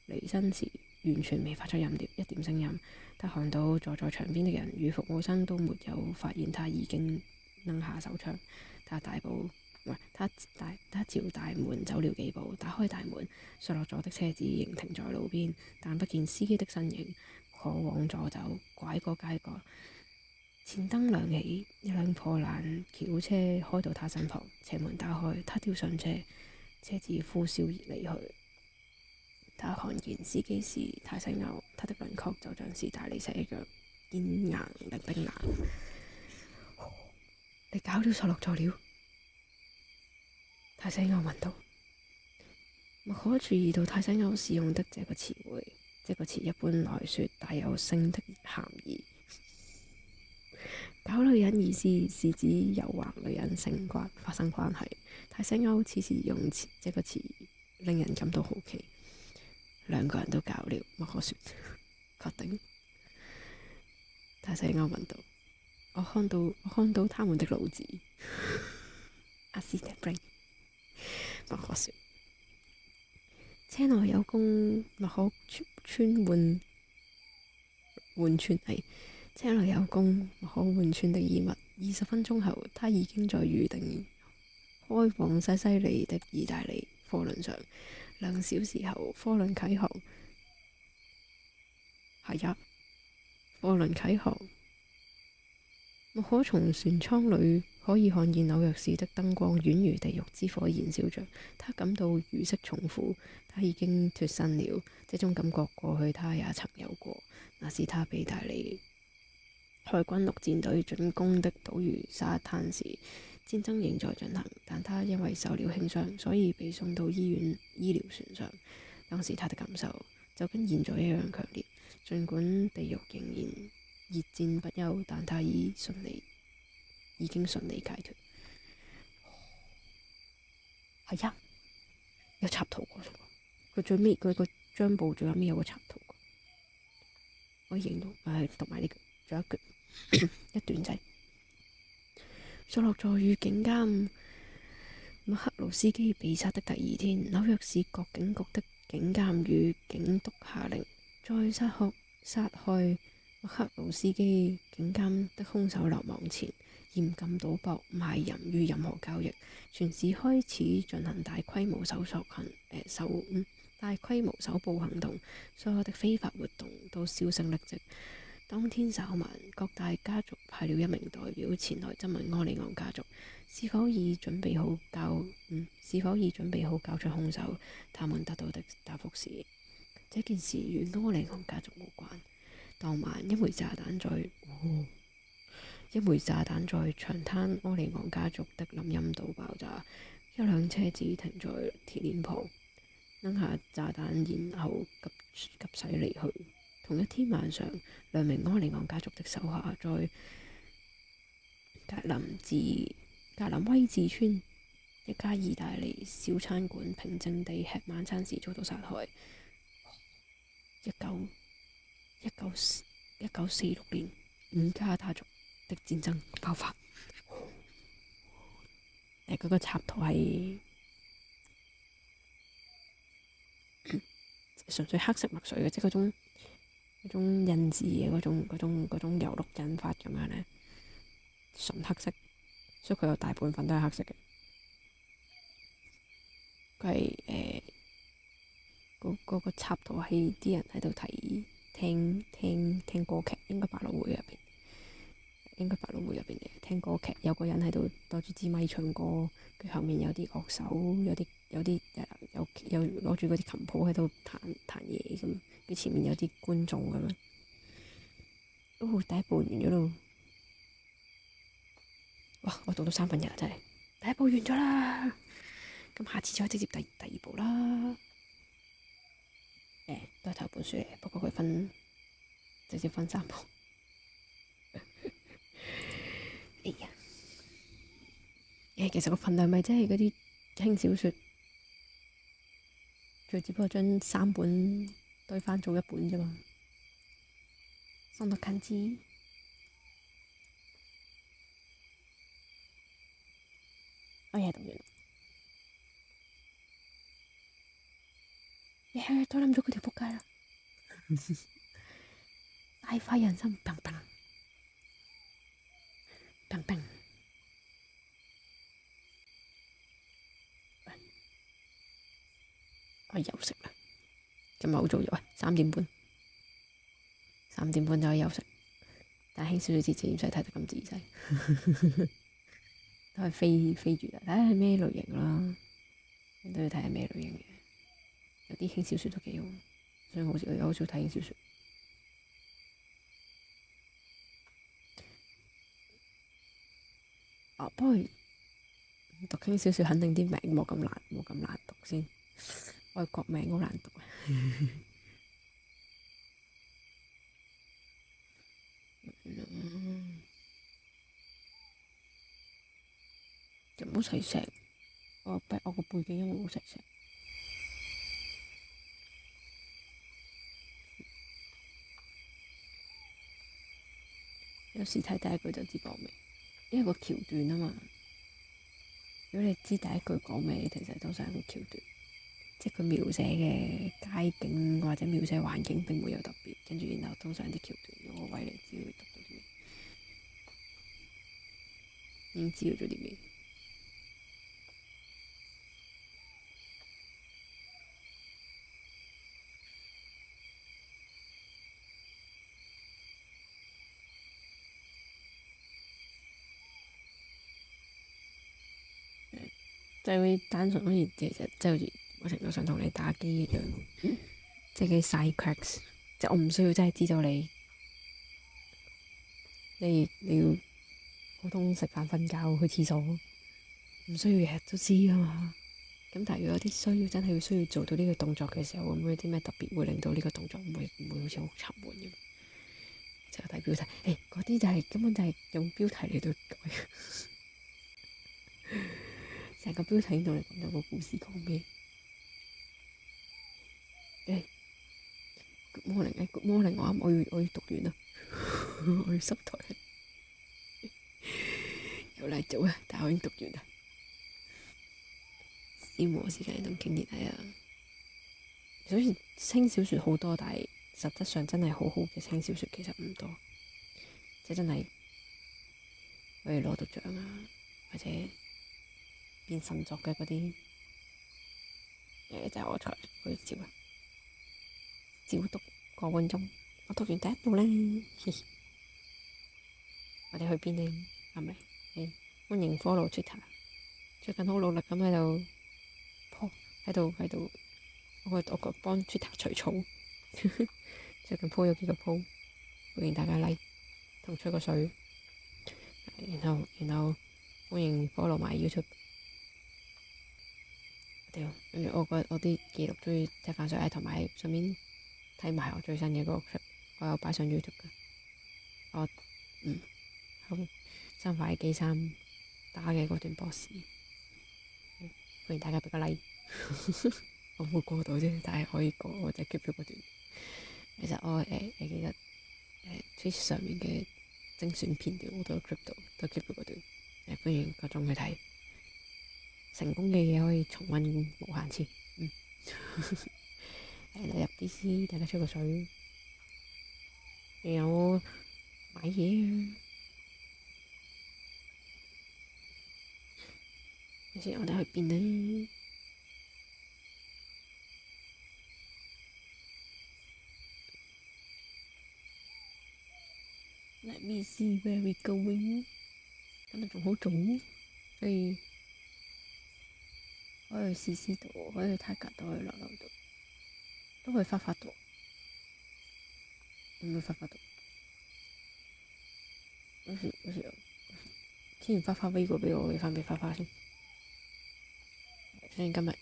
B: 離身時完全未發出一點聲音。他看到坐在牆邊的人與服務生都沒有發現他已經扔下手槍。他朝大門走了幾步，打開大門，索洛佐的車子仍停在路邊，但不見司機的身影。可往左走，拐過街角，前燈亮起，一輛破爛轎車開到他身旁，車門打開，他跳上車，車子呼嘯而離去。他看見司機是泰西歐，他的輪廓就像是大理石一樣堅硬的冰冷。你搞了索洛佐了？泰西歐問道。麥可注意到泰西歐使用的這個詞彙，這個詞一般來說帶有性的含義。搞搞女人意思是指誘惑女人性關發生關係。泰西歐此時用這個詞令人感到好奇。兩個人都搞了，莫可說。確定？泰西歐問道。我看到他們的腦子。阿斯特布林，莫可說。車內有供莫可穿換穿係。車內有供莫可換穿的衣物。20分鐘後，他已經在預定開往西西里的意大利貨輪上。2小時後，貨輪啟航。係呀，貨輪啟航。莫可從船艙裏可以看見紐約市的燈光宛如地獄之火燃燒着，他感到如釋重負，他已經脫身了。這種感覺過去他也曾有過，那是他被意大利海軍陸戰隊進攻的島嶼沙灘時，戰爭仍在進行，但他因為受了輕傷，所以被送到醫療船上。當時他的感受就跟現在一樣強烈，儘管地獄仍然熱戰不休，但他已經順利解脫。係呀，有插圖過佢最尾佢個張報最後面有個插圖過，我形容讀埋呢句，仲有一句一段仔。坐落在與警監麥克魯斯基被殺的第2天，紐約市各警局的警監與警督下令，在殺害麥克魯斯基警監的兇手流亡前，嚴禁賭博、賣淫與任何交易。全市開始進行大規模搜捕行動，所有的非法活動都銷聲匿跡。當天稍晚，各大家族派了1名代表前來質問柯里昂家族是否已準備好交出兇手。他們得到的答覆是，這件事與柯里昂家族無關。當晚，一枚炸彈在長灘柯里昂家族的林蔭道爆炸，一輛車子停在鐵鏈旁，扔下炸彈，然後急駛離去。同一天晚上，2名柯里昂家族的手下在格林威治村一家意大利小餐館平靜地吃晚餐時遭到殺害。1946年5家大族的戰爭爆發。嗰個插圖係純粹黑色墨水嘅，即係嗰種印字嘅嗰種油綠印法咁樣咧，純黑色，所以佢有大半份都係黑色嘅。佢係嗰個插圖係啲人喺度聽歌劇，應該百老匯入邊嘅聽歌劇，有個人喺度攞住支咪唱歌，佢後面有啲樂手，有攞住嗰啲琴譜喺度彈嘢咁，佢前面有啲觀眾咁樣。第一部完咗咯，哇！我讀到1/3真係，第一部完咗啦，咁下次再直接第2部啦。都係頭本書嚟，不過佢直接分3部。哎呀，其實個份量咪即係嗰啲輕小說，佢只不過將3本堆翻做1本啫嘛。送到近字，我嘢讀完，都諗咗佢條仆街啦，大快人心，砰砰砰砰。我休息啦，今日好早咗，3點半就可以休息。但係輕小說節唔使睇得咁仔細，都係飛住啦，睇下係咩類型啦，都要睇下咩類型嘅。有啲輕小說都幾好，所以我好少睇輕小說。不過讀輕小說肯定啲名冇咁難讀先，外國名好難讀啊。好細聲，我個背景音樂好細聲。有時睇第一句就知講咩，因為個橋段啊嘛。如果你知第一句講咩，其實都係一個橋段，即係佢描寫嘅街景或者描寫環境並沒有特別，跟住然後通常啲橋段嗰個位你知會讀到啲咩，已經知道咗啲咩。就係會單純好似其實即係好似某程度上同你打機一樣，即係啲 side quests，即係我唔需要真係知道你要普通食飯、瞓覺、去廁所，唔需要日日都知㗎嘛。咁但係如果有啲真係需要做到呢個動作嘅時候，會唔會有啲咩特別會令到呢個動作唔會好似好沉悶咁？就睇標題，嗰啲就係根本就係用標題嚟到改。成個標題同你講咗個故事講咩？Good morning，Good morning，我要讀完啦，我要收台。有嚟做啊，但係我已經讀完啦。消磨時間同傾熱係啊，所以輕小說好多，但係實質上真係好好嘅輕小說其實唔多，即係真係可以攞到獎啊，或者變神作嘅嗰啲，就係我才去照啊，照讀個半鐘，我讀完第一部咧，我哋去邊呢？係咪？歡迎 follow Twitter， 最近好努力咁喺度，我幫 Twitter 除草，最近 po 咗幾個 po， 歡迎大家 like 同吹個水，然後歡迎 follow 埋 YouTube。跟住我啲記錄都要踢翻上，同埋順便睇埋我最新嘅嗰個 clip， 我有擺上 YouTube 嘅。好生化危機3打嘅嗰段 boss，歡迎大家俾個 like。我冇過到啫，但係可以過，我就 keep 咗嗰段。其實我記得Twitch 上面嘅精選片段我都有 clip 到，都 keep 咗嗰段。歡迎各種去睇。成功嘅嘢可以重溫無限次。入 DC， 大家吹個水。仲有買嘢啊！先我哋去邊呢？Let me see where we going。今日仲好早，所以可以去 CC 度，可以去泰格度，可以落樓度，都可以花度。唔會花度。嗰時之前花飛過俾我，俾翻俾花先。所以今日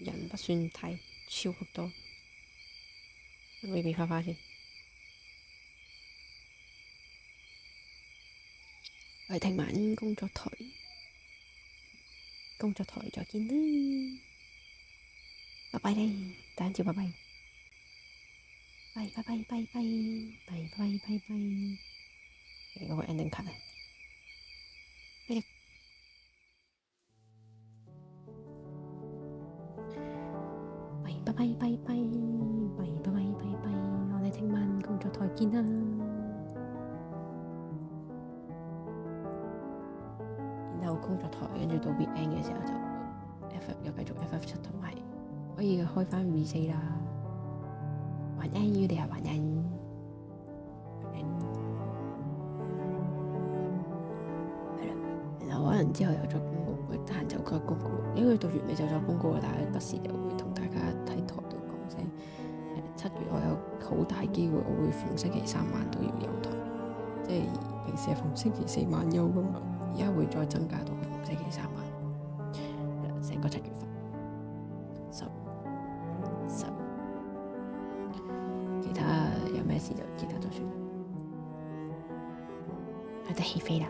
B: 人不算太超級多，俾花先。我哋聽晚工作台再見啦，拜拜咧，大家照拜拜，拜拜拜拜拜拜拜拜拜，嗰個 ending card 啊，拜拜拜拜拜拜拜拜，我哋聽晚工作台見啦。然後工作台跟住到 weekend 嘅時候就 FF 又繼續 FF7，同埋可以開翻 V4 啦。晚安，我哋係晚安。係啦，然後可能之後又再公告，會得閒就再公告。因為讀完你就再公告，但係不時就會同大家喺台度講聲。7月我有好大機會，我會逢星期3晚都要有台，即係平時係逢星期4晚休噶嘛。而家會再增加到星期3晚，成個7月份。其他有咩事就其他就算，我哋起飛啦。